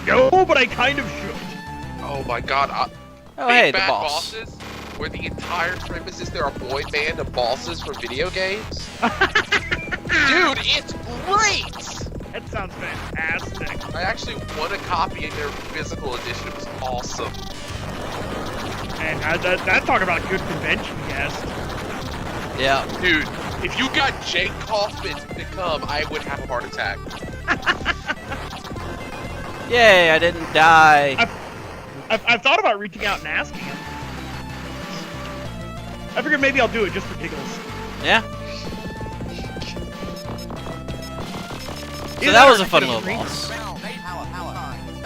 No, but I kind of should. Oh my god. Oh, Big hey, the Bad boss. Bosses, where the entire premise is they're a boy band of bosses from video games. Dude, it's great! That sounds fantastic. I actually won a copy in their physical edition. It was awesome. And that's talking about a good convention guest. Yeah. Dude, If you got Jake Kaufman to come, I would have a heart attack. Yay, I didn't die. I've thought about reaching out and asking him. I figured maybe I'll do it just for giggles. Yeah. So that was a fun little boss.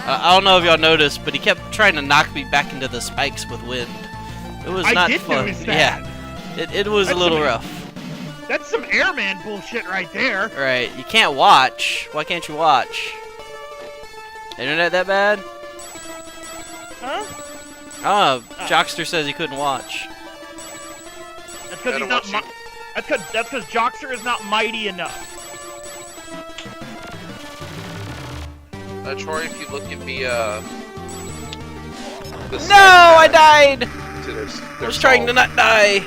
I don't know if y'all noticed, but he kept trying to knock me back into the spikes with wind. It was not fun. Notice that. Yeah, it was a little rough. That's some airman bullshit right there. Right, you can't watch. Why can't you watch? Internet that bad? Huh? Oh, Jockster says he couldn't watch. That's because he's not. That's because Jockster is not mighty enough. Troy, if you look at the no, I died. I was trying to not die.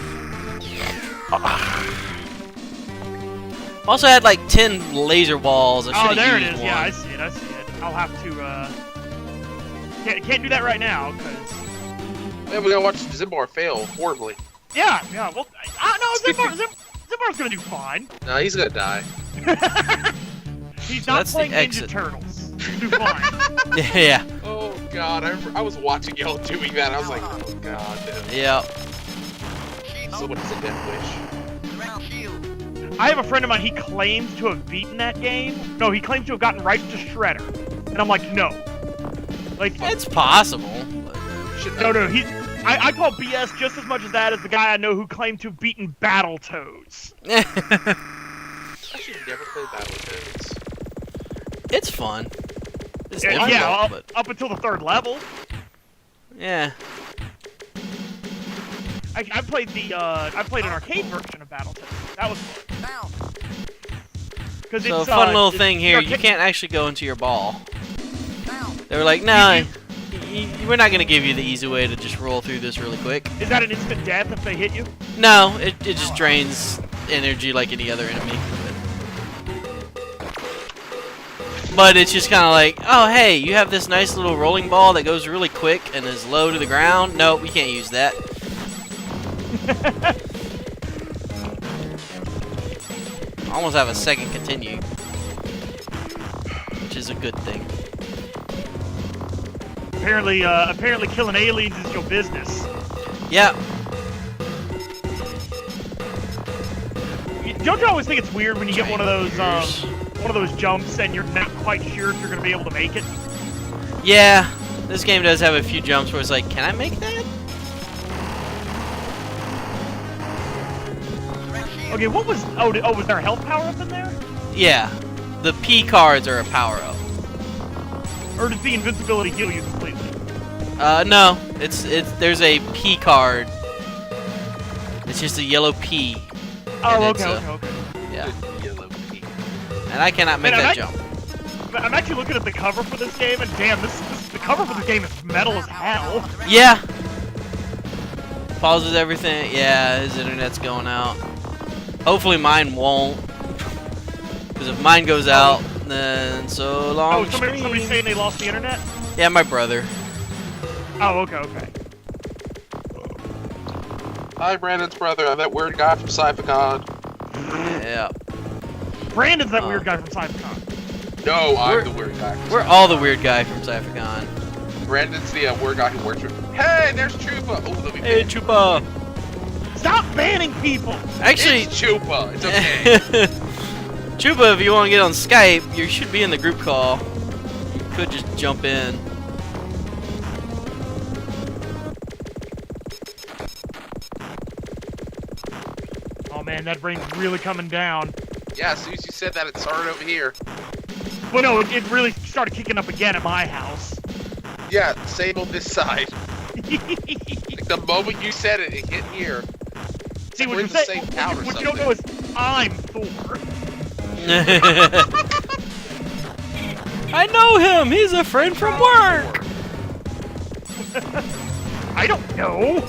Also had like 10 laser balls. Oh, there it is. Yeah, I see it. I see it. I'll have to. Can't do that right now because. Yeah, we gotta watch Zembar fail horribly. Yeah. Well, no, Zembar's gonna do fine. No, he's gonna die. He's not playing Ninja Turtles. He'll do fine. Yeah. Oh god, I was watching y'all doing that. I was like, oh god. No. Yeah. So what is a death wish? I have a friend of mine. He claims to have beaten that game. No, he claims to have gotten right to Shredder, and I'm like, no. Like it's possible. No. I call BS just as much as that as the guy I know who claimed to have beaten Battletoads. I should never play Battletoads. It's fun. It's up until the 3rd level. Yeah. I played an arcade version of Battletoads. That was fun. So a fun little thing here, you can't actually go into your ball. They were like, no, we're not going to give you the easy way to just roll through this really quick. Is that an instant death if they hit you? No, it just drains energy like any other enemy. But it's just kind of like, oh hey, you have this nice little rolling ball that goes really quick and is low to the ground. Nope, we can't use that. I almost have a second continue, which is a good thing. Apparently killing aliens is your business. Yeah. Don't you always think it's weird when you get one of those jumps and you're not quite sure if you're gonna be able to make it? Yeah, this game does have a few jumps where it's like, can I make that? Okay, what was? Was there a health power up in there? Yeah, the P cards are a power up. Or does the invincibility heal you completely? No, there's a P card. It's just a yellow P. Oh, okay. Yeah. Yellow P. And I cannot make that jump. I'm actually looking at the cover for this game, and damn, the cover for this game is metal as hell. Yeah. Pauses everything. Yeah, his internet's going out. Hopefully mine won't. Because if mine goes out, then so long. Oh, somebody's saying they lost the internet? Yeah, my brother. Oh, okay. Hi, Brandon's brother. I'm that weird guy from Cyphicon. Yeah. Brandon's that weird guy from Cyphicon. No, I'm the weird guy. We're all the weird guy from Cyphicon. Brandon's the weird guy who works with. Hey, there's Chupa. Oh, let me. Hey, Chupa. Stop banning people. Actually, it's Chupa. It's okay. Chupa, if you want to get on Skype, you should be in the group call. You could just jump in. Oh man, that brain's really coming down. Yeah, as soon as you said that, it started over here. Well, no, it really started kicking up again at my house. Yeah, same on this side. Like the moment you said it, it hit here. See, what you don't know is I'm Thor. I know him. He's a friend from work. I don't know.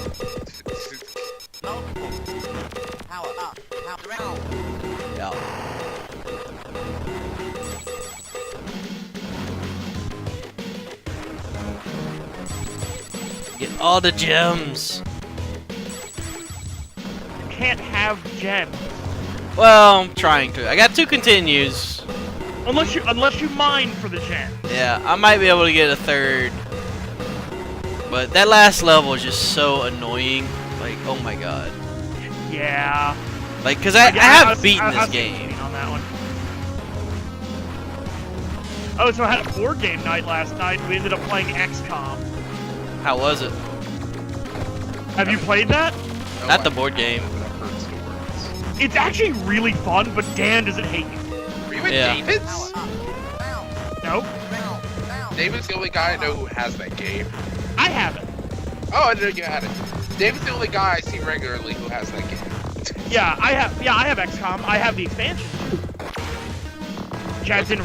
Yeah. Get all the gems. You can't have gems. Well, I'm trying to. I got 2 continues. Unless you mine for the gen. Yeah, I might be able to get a 3rd. But that last level is just so annoying. Like, oh my god. Yeah. Like, cause I have beaten this game. On that one. Oh, so I had a board game night last night. We ended up playing XCOM. How was it? Have you played that? No, Not the board game. I've heard stories. It's actually really fun, but Dan doesn't hate you. Are you in Yeah. David's? Nope. David's the only guy I know who has that game. I haven't. Oh, I didn't know you had it. David's the only guy I see regularly who has that game. Yeah, I have XCOM. I have the expansion. Which adds in,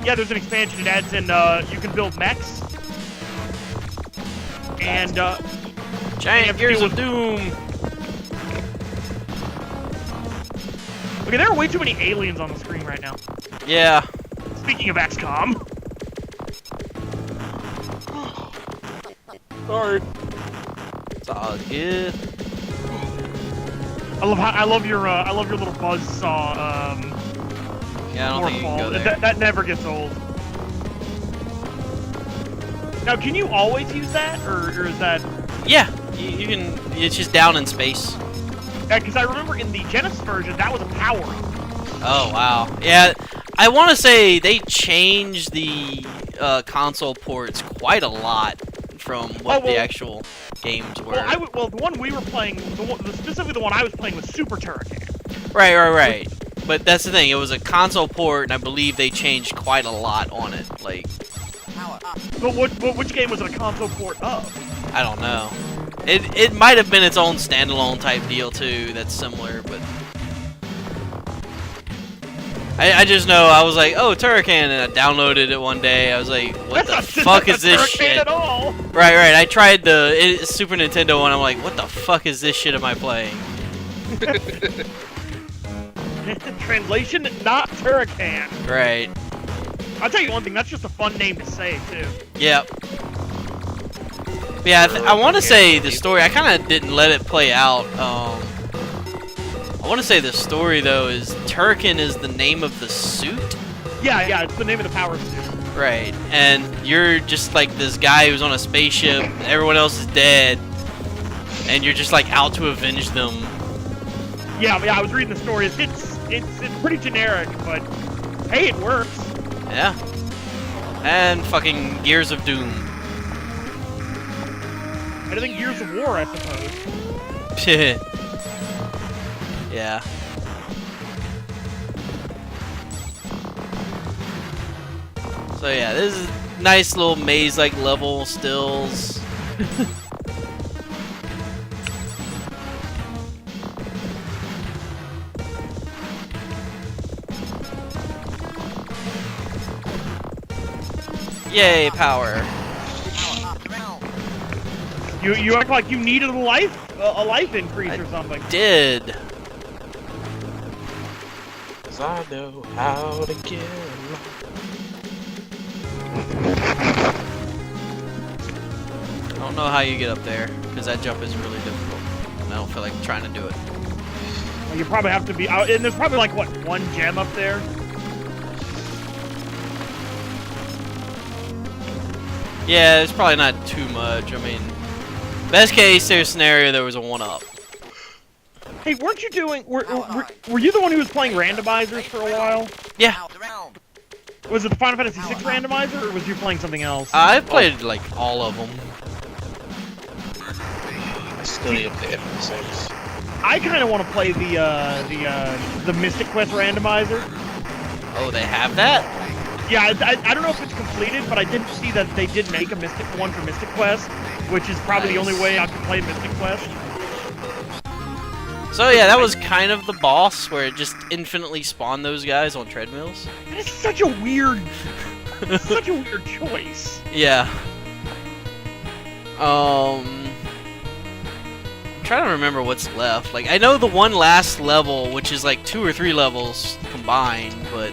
yeah, there's an expansion. It adds in, you can build mechs. And, Giant Gears of Doom. Okay, there are way too many aliens on the screen right now. Yeah. Speaking of XCOM. Sorry. It's all good. I love your little buzzsaw. Yeah, I don't think you can go there. That never gets old. Now, can you always use that, or is that? Yeah, you can. It's just down in space. Yeah, because I remember in the Genesis version that was a power-up. Oh wow. Yeah, I want to say they changed the console ports quite a lot from what the actual games were. Well, the one we were playing, specifically the one I was playing was Super Turrican. Right. But that's the thing. It was a console port, and I believe they changed quite a lot on it. Like, But which game was it a console port of? I don't know. It might have been its own standalone type deal too. That's similar, but I just know I was like, oh, Turrican, and I downloaded it one day. I was like, what the fuck is this shit? At all. Right. I tried the Super Nintendo one. I'm like, what the fuck is this shit am I playing? Translation, not Turrican. Right. I'll tell you one thing, that's just a fun name to say, too. Yep. Yeah, I want to say the story, I kind of didn't let it play out. I want to say the story, though, is Turrican is the name of the suit? Yeah, it's the name of the power suit. Right. And you're just like this guy who's on a spaceship, everyone else is dead, and you're just like out to avenge them. Yeah, I was reading the story. It's pretty generic, but hey, it works. Yeah. And fucking Gears of Doom. I think Gears of War, I suppose. Yeah. So yeah, this is nice little maze-like level stills. Yay, power. You act like you needed a life increase or something. Did. 'Cause I know how to get I don't know how you get up there, because that jump is really difficult. And I don't feel like trying to do it. Well, you probably have to be out, and there's probably like, what, one gem up there? Yeah, it's probably not too much. I mean, best case scenario, there was a 1-up. Hey, weren't you doing, were you the one who was playing randomizers for a while? Yeah. Was it the Final Fantasy VI randomizer, or was you playing something else? I played, like, all of them. I still need to play FF6. I kind of want to play the Mystic Quest randomizer. Oh, they have that? Yeah, I don't know if it's completed, but I did see that they did make a Mystic one for Mystic Quest, which is probably the only way I can play Mystic Quest. So yeah, that was kind of the boss, where it just infinitely spawned those guys on treadmills. And it's such a weird, choice. Yeah. I'm trying to remember what's left. Like, I know the one last level, which is like 2 or 3 levels combined, but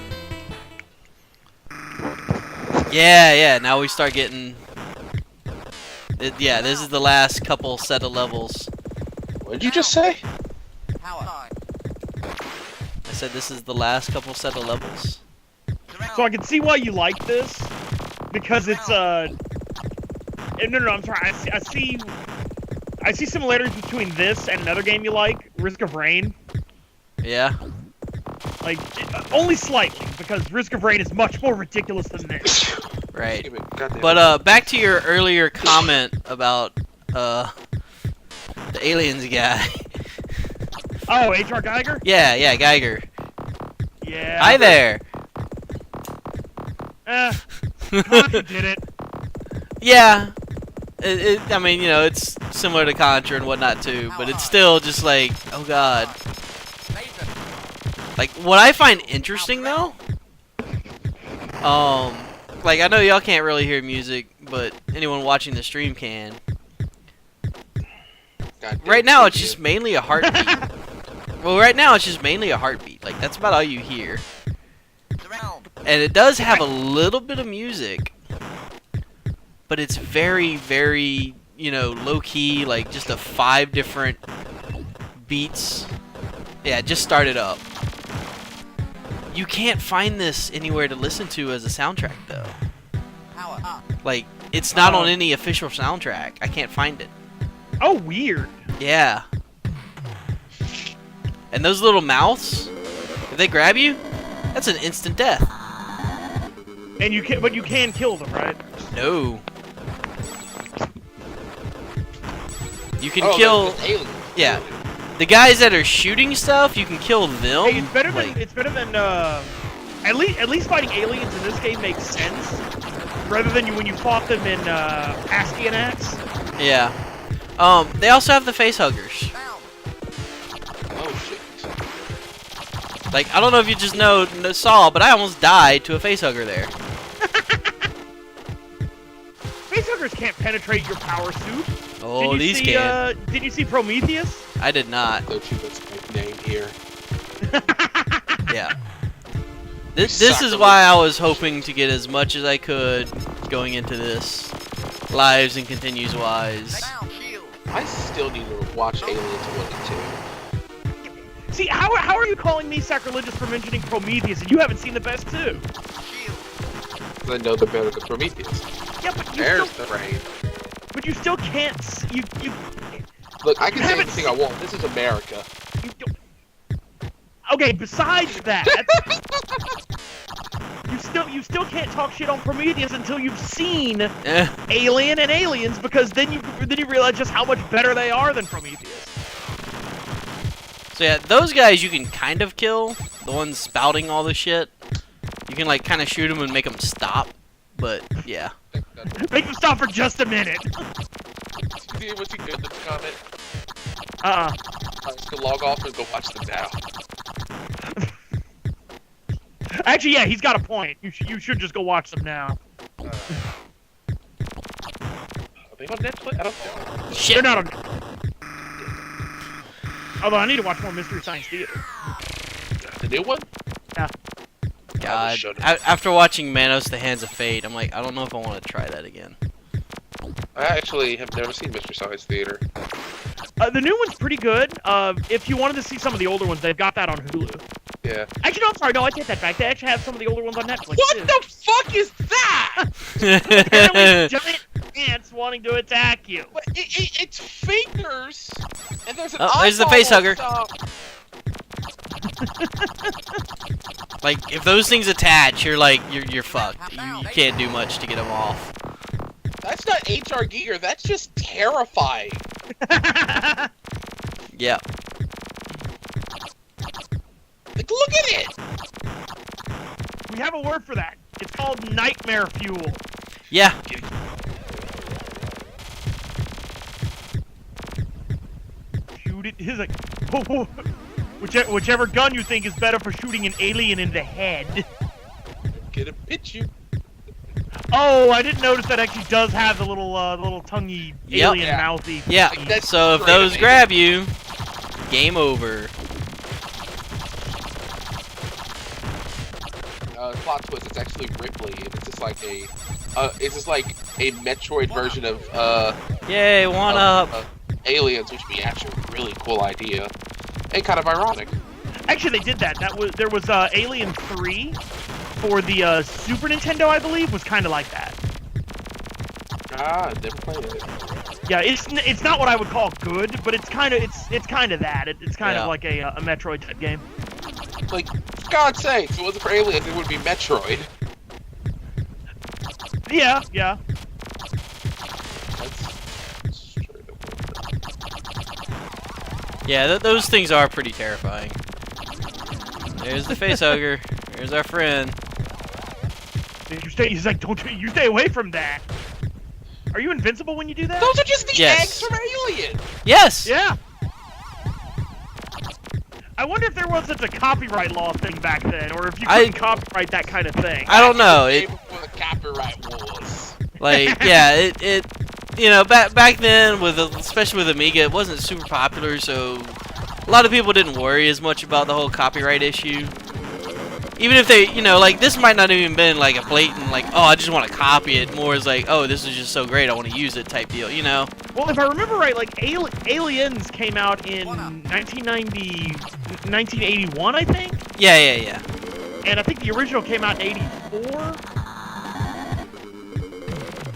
yeah. Now we start getting. Yeah, this is the last couple set of levels. What did you just say? said this is the last couple set of levels. So I can see why you like this, because it's no, I'm sorry. I see similarities between this and another game you like, Risk of Rain. Yeah. Like, only slightly, because Risk of Rain is much more ridiculous than this. Right. But back to your earlier comment about the aliens guy. Oh, H.R. Geiger? Yeah, Geiger. Yeah. Hi there. Contra did it. Yeah. I mean, you know, it's similar to Contra and whatnot too, but it's still just like, oh god. Like, what I find interesting though, like I know y'all can't really hear music, but anyone watching the stream can. Right now, it's just mainly a heartbeat. Well, right now it's just mainly a heartbeat. Like that's about all you hear. And it does have a little bit of music, but it's very, very, you know, low-key, like just 5 different beats. Yeah, just start it up. You can't find this anywhere to listen to as a soundtrack, though. Like, it's not on any official soundtrack. I can't find it. Oh, weird. Yeah. And those little mouths, if they grab you, that's an instant death. And you can, but you can kill them, right? No. You can kill. Yeah, the guys that are shooting stuff, you can kill them. Hey, it's better than at least fighting aliens in this game makes sense, rather than when you fought them in ASCII and X. Yeah. They also have the face huggers. Oh shit. Like, I don't know if you just saw, but I almost died to a face hugger there. Facehuggers can't penetrate your power suit. Oh, these can. Did you see Prometheus? I did not. Don't you that's my name here. Yeah. This is why I was hoping to get as much as I could going into this, lives and continues wise. I still need to watch Aliens 1 and 2. See, how are you calling me sacrilegious for mentioning Prometheus and you haven't seen the best two? I know they're better than Prometheus. Yeah, but you There's still, the rain. But you still can't. You Look, I can say anything I want. This is America. You don't. Okay, besides that, you still can't talk shit on Prometheus until you've seen Alien and Aliens, because then you realize just how much better they are than Prometheus. So yeah, those guys you can kind of kill. The ones spouting all the shit. You can like kind of shoot them and make them stop. But yeah. Make them stop for just a minute. See what you good in the comment? Let's go log off and go watch them now. Actually, yeah, he's got a point. You should just go watch them now. Are they on Netflix? I don't know. Shit. They're not on. Although I need to watch more Mystery Science Theater. The new one? Yeah. God, after watching Manos: The Hands of Fate, I'm like, I don't know if I want to try that again. I actually have never seen Mystery Science Theater. The new one's pretty good. If you wanted to see some of the older ones, they've got that on Hulu. Yeah. Actually, no, I'm sorry. No, I take that back. They actually have some of the older ones on Netflix. What too. the fuck is that? Apparently, giant ants wanting to attack you. But it's fingers, and there's an there's the face hugger. Like, if those things attach, you're like, you're fucked. You can't do much to get them off. That's not H.R. Giger, that's just terrifying. Yeah. Like, look at it! We have a word for that. It's called nightmare fuel. Yeah. Shoot it. He's like, oh, whichever gun you think is better for shooting an alien in the head. Gonna pitch you. Oh, I didn't notice that actually does have the little tonguey alien mouthy. Yeah. Like, so if those grab you, game over. Plot twist, it's actually Ripley, and it's just like a Metroid version of Yay, one up. Aliens, which would be actually a really cool idea, and kind of ironic. Actually, they did that. There was Alien 3 for the Super Nintendo, I believe, was kind of like that. Ah, never played it. Yeah, it's not what I would call good, but it's kind of that. It's kind of like a Metroid type game. Like, for God's sakes, if it wasn't for Aliens, it would be Metroid. Yeah, yeah. That's straight up. Yeah, those things are pretty terrifying. There's the facehugger. There's our friend. He's like, you stay away from that. Are you invincible when you do that? Those are just the Yes. eggs from Alien! Yes! Yeah. I wonder if there wasn't a copyright law thing back then, or if you couldn't copyright that kind of thing. I don't know. Way before the copyright wars. Like, yeah, it you know, back then, especially with Amiga, it wasn't super popular, so a lot of people didn't worry as much about the whole copyright issue. Even if they, you know, like, this might not even been like a blatant, like, oh, I just want to copy it. More as like, oh, this is just so great, I want to use it type deal, you know? Well, if I remember right, like, Aliens came out in 1981, I think? Yeah. And I think the original came out in 84?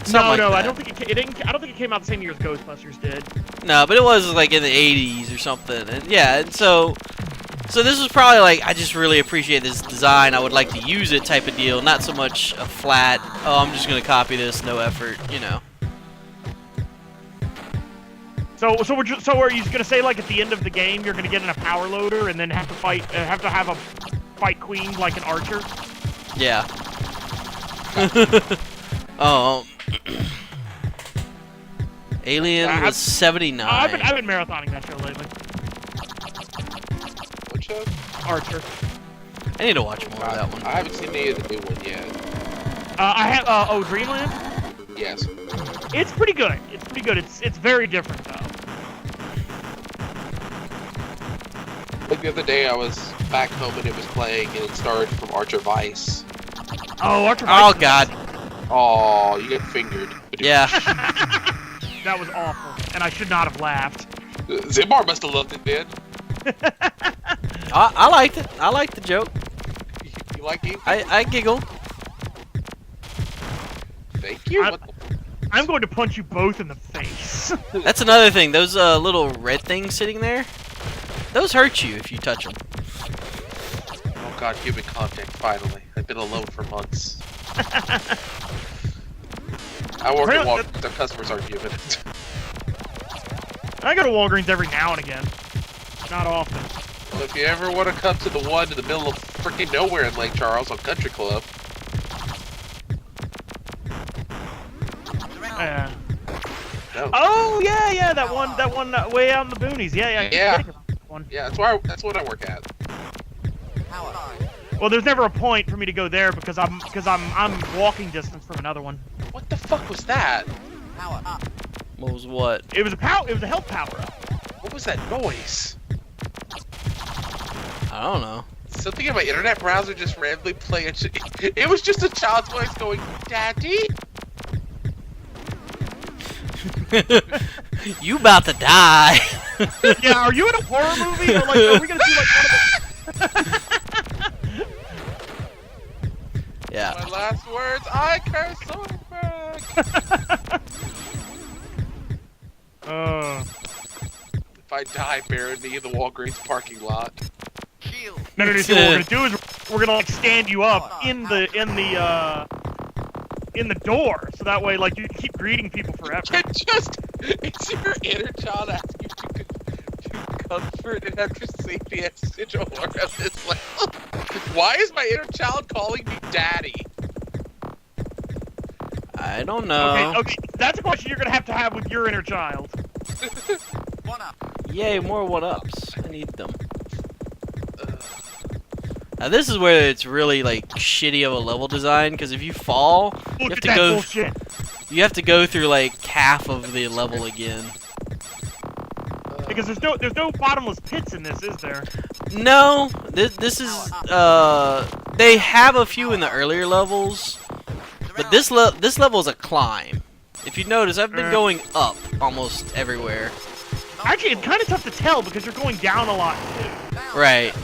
Something No, like I that. don't think I don't think it came out the same year as Ghostbusters did. No, but it was like in the 80s or something. And yeah, and so this was probably like, I just really appreciate this design, I would like to use it type of deal, not so much a flat, oh, I'm just going to copy this, no effort, you know. So are you gonna say, like, at the end of the game you're gonna get in a power loader and then have to have a fight queen like an archer? Yeah. Alien was 79. I've been marathoning that show lately. What show? Archer. I need to watch more of that one. I haven't seen any of the new one yet. I have Dreamland. Yes. It's pretty good. It's very different though. Like the other day, I was back home and it was playing, and it started from Archer Vice. Oh, Archer Vice. Oh god. Oh, you get fingered. Yeah. That was awful, and I should not have laughed. Zembar must have loved it, man. I liked it. I liked the joke. You like it? I giggled. Thank you. I'm going to punch you both in the face. That's another thing. Those little red things sitting there, those hurt you if you touch them. Oh god, human contact, finally. I've been alone for months. I work at Walgreens, the customers aren't human. I go to Walgreens every now and again. Not often. Well, if you ever want to come to the one in the middle of freaking nowhere in Lake Charles on Country Club. Yeah. No. Oh yeah, that one way out in the boonies. Yeah. Yeah. One. Yeah, that's what I work at. Well, there's never a point for me to go there because I'm walking distance from another one. What the fuck was that? What was what? It was a health power up. What was that noise? I don't know. Something in my internet browser just randomly playing. It was just a child's voice going, "Daddy." You about to die. Yeah, are you in a horror movie? Or like, are we gonna do like one of the... Yeah. My last words, I curse Zoidberg. If I die, bury me in the Walgreens parking lot. No. What we're gonna do is we're gonna like stand you up in the door, so that way like you keep greeting people forever. It's your inner child asking you to comfort and after safety existential horror of this level. Why is my inner child calling me daddy? I don't know. Okay, that's a question you're gonna have with your inner child. Yay, more one-ups. I need them. Now this is where it's really like shitty of a level design, because if you fall, you have to go through like half of the level again. Because there's no bottomless pits in this, is there? No, this is they have a few in the earlier levels, but this level is a climb. If you notice, I've been going up almost everywhere. Actually, it's kind of tough to tell because you're going down a lot too. Right.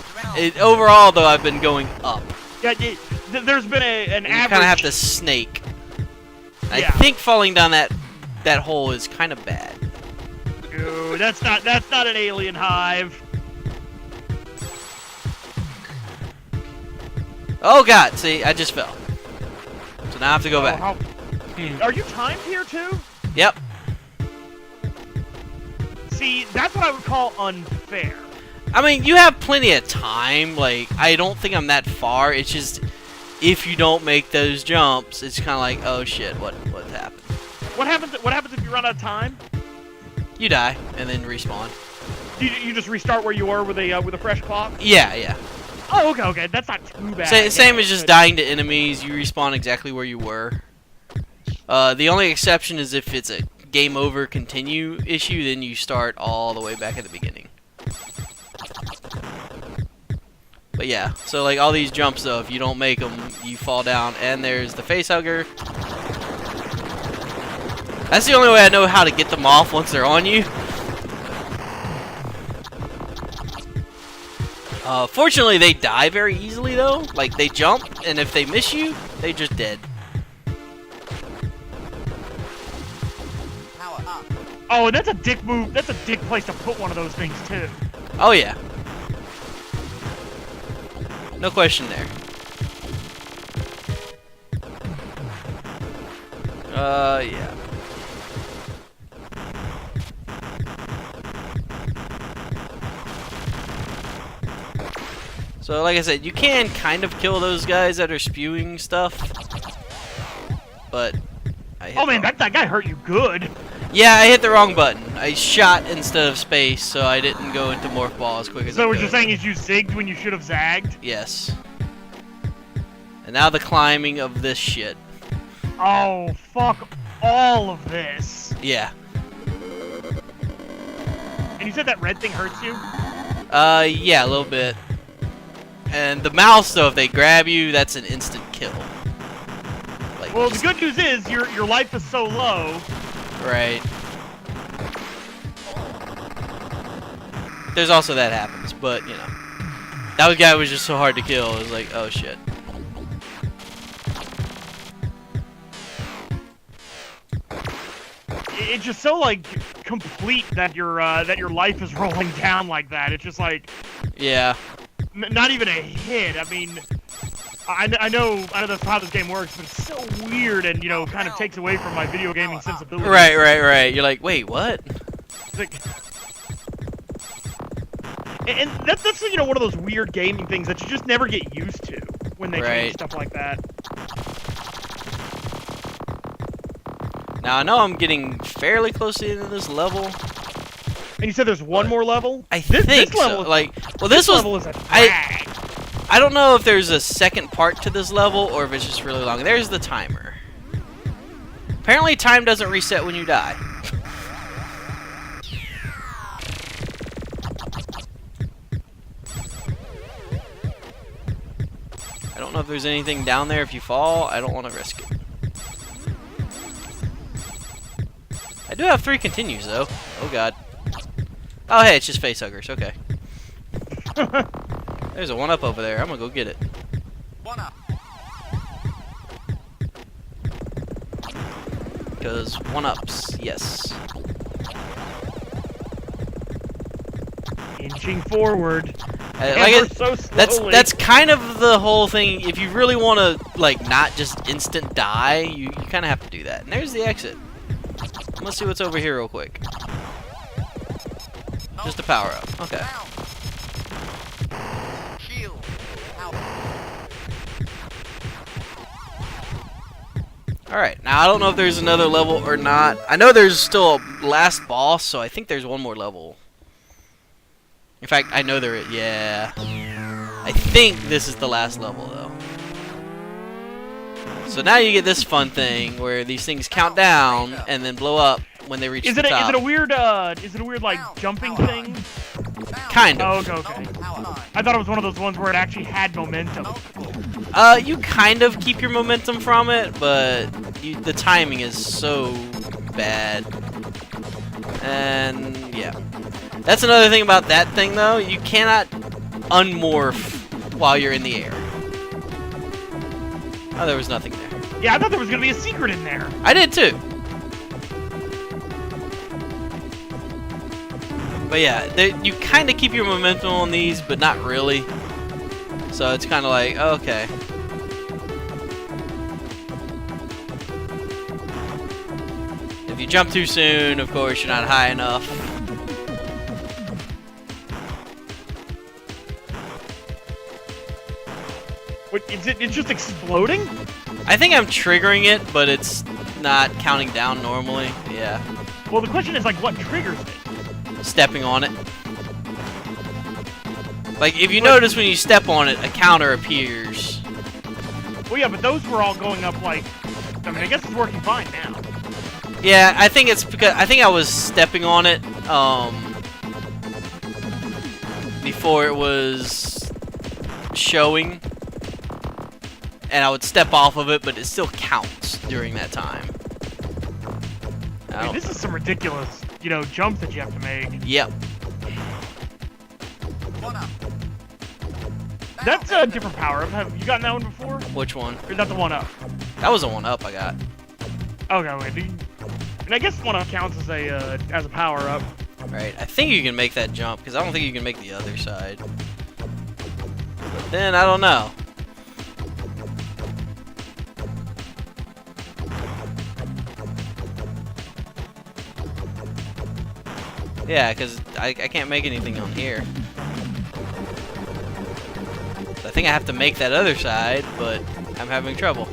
Overall, though, I've been going up. Yeah, there's been an average. You kind of have to snake. Yeah. I think falling down that hole is kind of bad. Ooh, that's not an alien hive. Oh god, see, I just fell. So now I have to go back. Are you timed here too? Yep. See, that's what I would call unfair. I mean, you have plenty of time. Like, I don't think I'm that far. It's just, if you don't make those jumps, it's kind of like, oh shit, what happened? What happens if you run out of time? You die and then respawn. You just restart where you were with a fresh clock? Yeah. Oh, okay. That's not too bad. Same as just dying to enemies. You respawn exactly where you were. The only exception is if it's a game over continue issue, then you start all the way back at the beginning. But yeah, so like all these jumps though, if you don't make them, you fall down. And there's the face hugger. That's the only way I know how to get them off once they're on you. Fortunately, they die very easily though. Like they jump, and if they miss you, they just dead. Oh, and that's a dick move. That's a dick place to put one of those things too. Oh yeah. No question there. Yeah. So, like I said, you can kind of kill those guys that are spewing stuff, but I hit Oh man, that guy hurt you good. Yeah, I hit the wrong button. I shot instead of space, so I didn't go into morph ball as quick as I could. So what you're saying is you zigged when you should have zagged? Yes. And now the climbing of this shit. Oh, fuck all of this. Yeah. And you said that red thing hurts you? Yeah, a little bit. And the mouse, though, if they grab you, that's an instant kill. Like, well, the good news is your life is so low. Right. There's also that happens, but, you know. That guy was just so hard to kill. It was like, oh, shit. It's just so, like, complete that your life is rolling down like that. It's just like... Yeah. Not even a hit. I mean, I know that's how this game works, but it's so weird and, you know, kind of takes away from my video gaming sensibility. Right. You're like, wait, what? Like, and that's, you know, one of those weird gaming things that you just never get used to when they change stuff like that. Now, I know I'm getting fairly close to the end of this level. And you said there's one more level? I think this level so. Like, well, this level is a drag. I don't know if there's a second part to this level or if it's just really long. There's the timer. Apparently, time doesn't reset when you die. I don't know if there's anything down there if you fall. I don't want to risk it. I do have 3 continues, though. Oh, God. Oh, hey, it's just face huggers. Okay. There's a 1-up over there. I'm gonna go get it. 1-up. Because 1-ups, yes. Inching forward. Like so slowly. that's kind of the whole thing. If you really want to, like, not just instant die, you kind of have to do that. And there's the exit. Let's see what's over here real quick. Just a power up. Okay. Alright, now I don't know if there's another level or not. I know there's still a last boss, so I think there's one more level. In fact, I know there is. Yeah. I think this is the last level, though. So now you get this fun thing where these things count down and then blow up when they reach the top. Is it a weird like jumping thing? Kind of. Oh, okay. I thought it was one of those ones where it actually had momentum. You kind of keep your momentum from it, but the timing is so bad. And yeah. That's another thing about that thing, though. You cannot unmorph while you're in the air. Oh, there was nothing there. Yeah, I thought there was gonna be a secret in there. I did too. But yeah, you kind of keep your momentum on these, but not really. So it's kind of like, okay. If you jump too soon, of course, you're not high enough. Wait, it's just exploding? I think I'm triggering it, but it's not counting down normally. Yeah. Well, the question is, like, what triggers it? Stepping on it. Like, if you notice when you step on it, a counter appears. Well, yeah, but those were all going up, like... I mean, I guess it's working fine now. Yeah, I think it's because... I think I was stepping on it, before it was showing. And I would step off of it, but it still counts during that time. I mean, this is some ridiculous, jump that you have to make. Yep. That's a different power-up. Have you gotten that one before? Which one? Or is that the one-up? That was a one-up I got. Okay, wait. And I guess one-up counts as a power-up. Right. I think you can make that jump, because I don't think you can make the other side. But then, I don't know. Yeah, because I can't make anything on here. I think I have to make that other side, but I'm having trouble.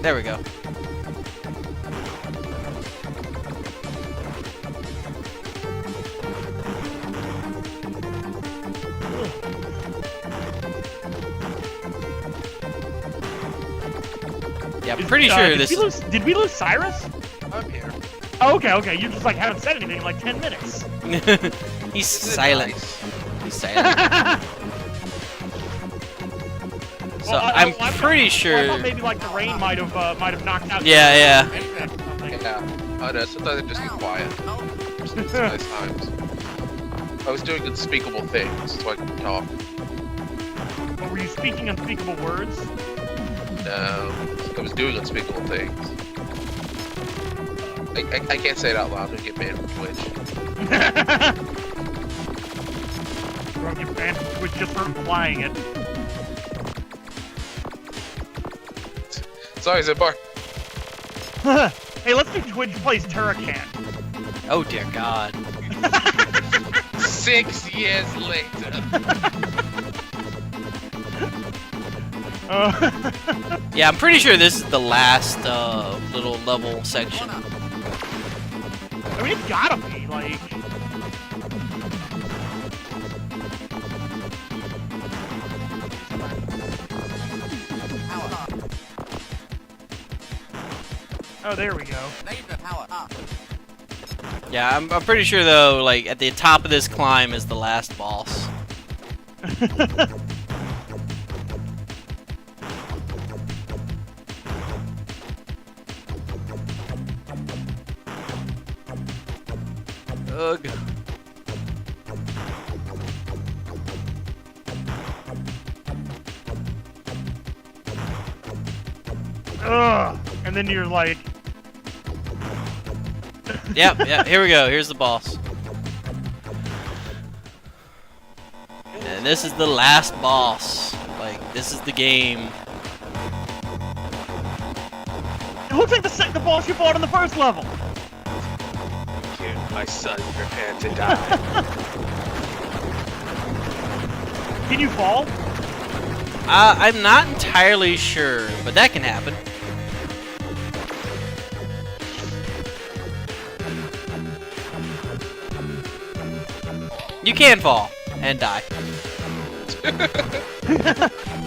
There we go. Yeah, I'm pretty sure this... Did we lose Cyrus? I'm here. Oh, okay. You just, haven't said anything in, 10 minutes. He's silent. Nice. He's silent. So I'm pretty sure. I thought maybe the rain might have knocked out. Yeah. Yeah. Oh no, sometimes I just get quiet. It's nice times. I was doing unspeakable things, so I could talk. Were you speaking unspeakable words? No, I was doing unspeakable things. I can't say it out loud. I'll get banned from Twitch. You're gonna get banned from Twitch just for implying it. Sorry, Zembar. Hey, let's do Twitch plays Turrican. Oh dear God. 6 years later. Yeah, I'm pretty sure this is the last little level section. I mean, it's gotta be, Oh, there we go. Yeah, I'm pretty sure though, at the top of this climb is the last boss. Ugh. Ugh. And then you're like... Yep, here we go. Here's the boss. And this is the last boss. This is the game. It looks like the boss you fought in the first level. Kid, my son, prepare to die. Can you fall? I'm not entirely sure, but that can happen. You can fall and die.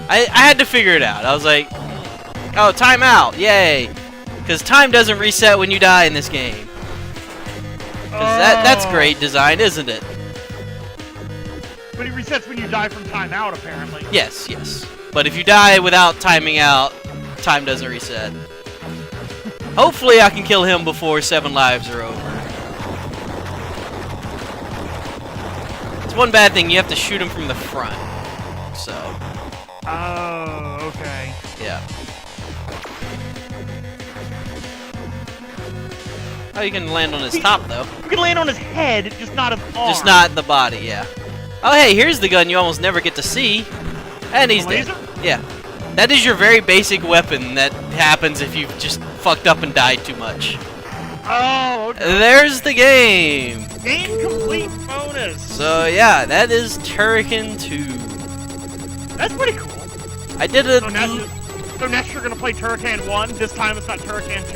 I had to figure it out. I was like, oh, timeout, yay. Because time doesn't reset when you die in this game. Because that's great design, isn't it? But it resets when you die from timeout, apparently. Yes. But if you die without timing out, time doesn't reset. Hopefully I can kill him before 7 lives are over. It's one bad thing. You have to shoot him from the front. So. Oh, okay. Yeah. Oh, you can land on his top though. You can land on his head, just not his arm. Just not the body. Yeah. Oh, hey, here's the gun you almost never get to see. And he's dead. Yeah. That is your very basic weapon that happens if you've just fucked up and died too much. Oh, okay. There's the game. Game complete bonus. So, yeah, that is Turrican 2. That's pretty cool. I did it. So next you're going to play Turrican 1. This time it's not Turrican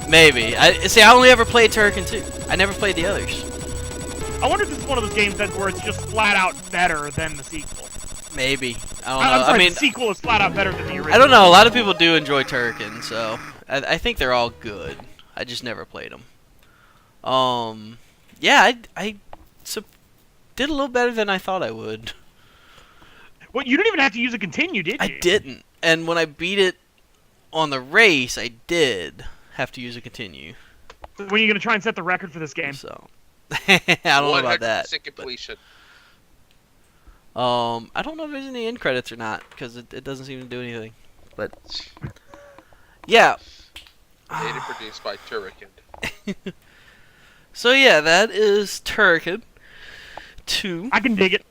2. Maybe. See, I only ever played Turrican 2. I never played the others. I wonder if this is one of those games where it's just flat out better than the sequel. Maybe. I don't know. I'm sorry, I mean, the sequel is flat out better than the original. I don't know. A lot of people do enjoy Turrican, so I think they're all good. I just never played them. Yeah, I did a little better than I thought I would. Well, you didn't even have to use a continue, did you? I didn't. And when I beat it on the race, I did have to use a continue. When are you going to try and set the record for this game? So, I don't know about that. Completion. I don't know if there's any end credits or not, because it doesn't seem to do anything. But, yeah. Data produced by Turrican. So, yeah, that is Turrican 2. I can dig it.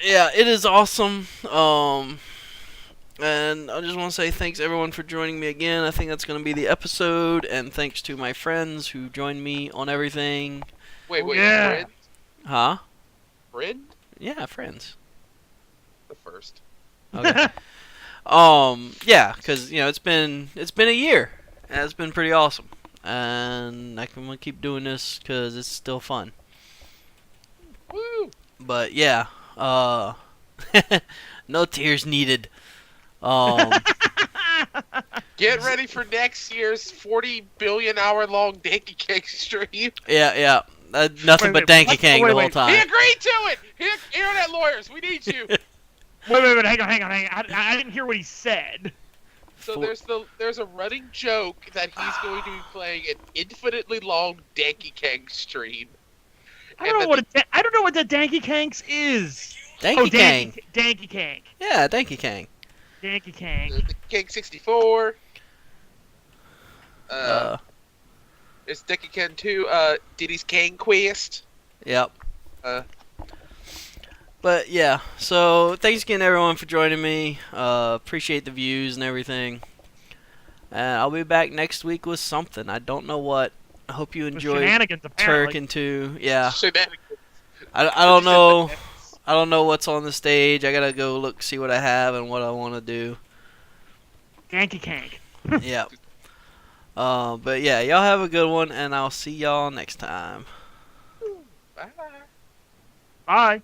Yeah, it is awesome. And I just want to say thanks everyone for joining me again. I think that's going to be the episode, and thanks to my friends who joined me on everything. Wait, yeah. Friend? Huh? Friend? Yeah, friends. The first. Okay. Yeah, because it's been a year, and it's been pretty awesome, and I'm gonna keep doing this because it's still fun. Woo! But yeah, no tears needed. Get ready for next year's 40 billion hour long Donkey Kong stream. Yeah. Nothing but Donkey Kong the whole time. He agreed to it! Internet lawyers, we need you! Wait, hang on. I didn't hear what he said. So there's a running joke that he's going to be playing an infinitely long Donkey Kong stream. I don't know what the Donkey Kongs is. Donkey Kong. Donkey Kong. Yeah, Donkey Kong. Donkey Kong. The King 64. There's Donkey Kong 2. Diddy's Kang Quest. Yep. But yeah, so thanks again everyone for joining me. Appreciate the views and everything. And I'll be back next week with something. I don't know what. I hope you enjoy Turrican 2. Yeah. I don't know. I don't know what's on the stage. I gotta go look, see what I have and what I want to do. Donkey Kong. Yep. But yeah, y'all have a good one, and I'll see y'all next time. Bye. Bye.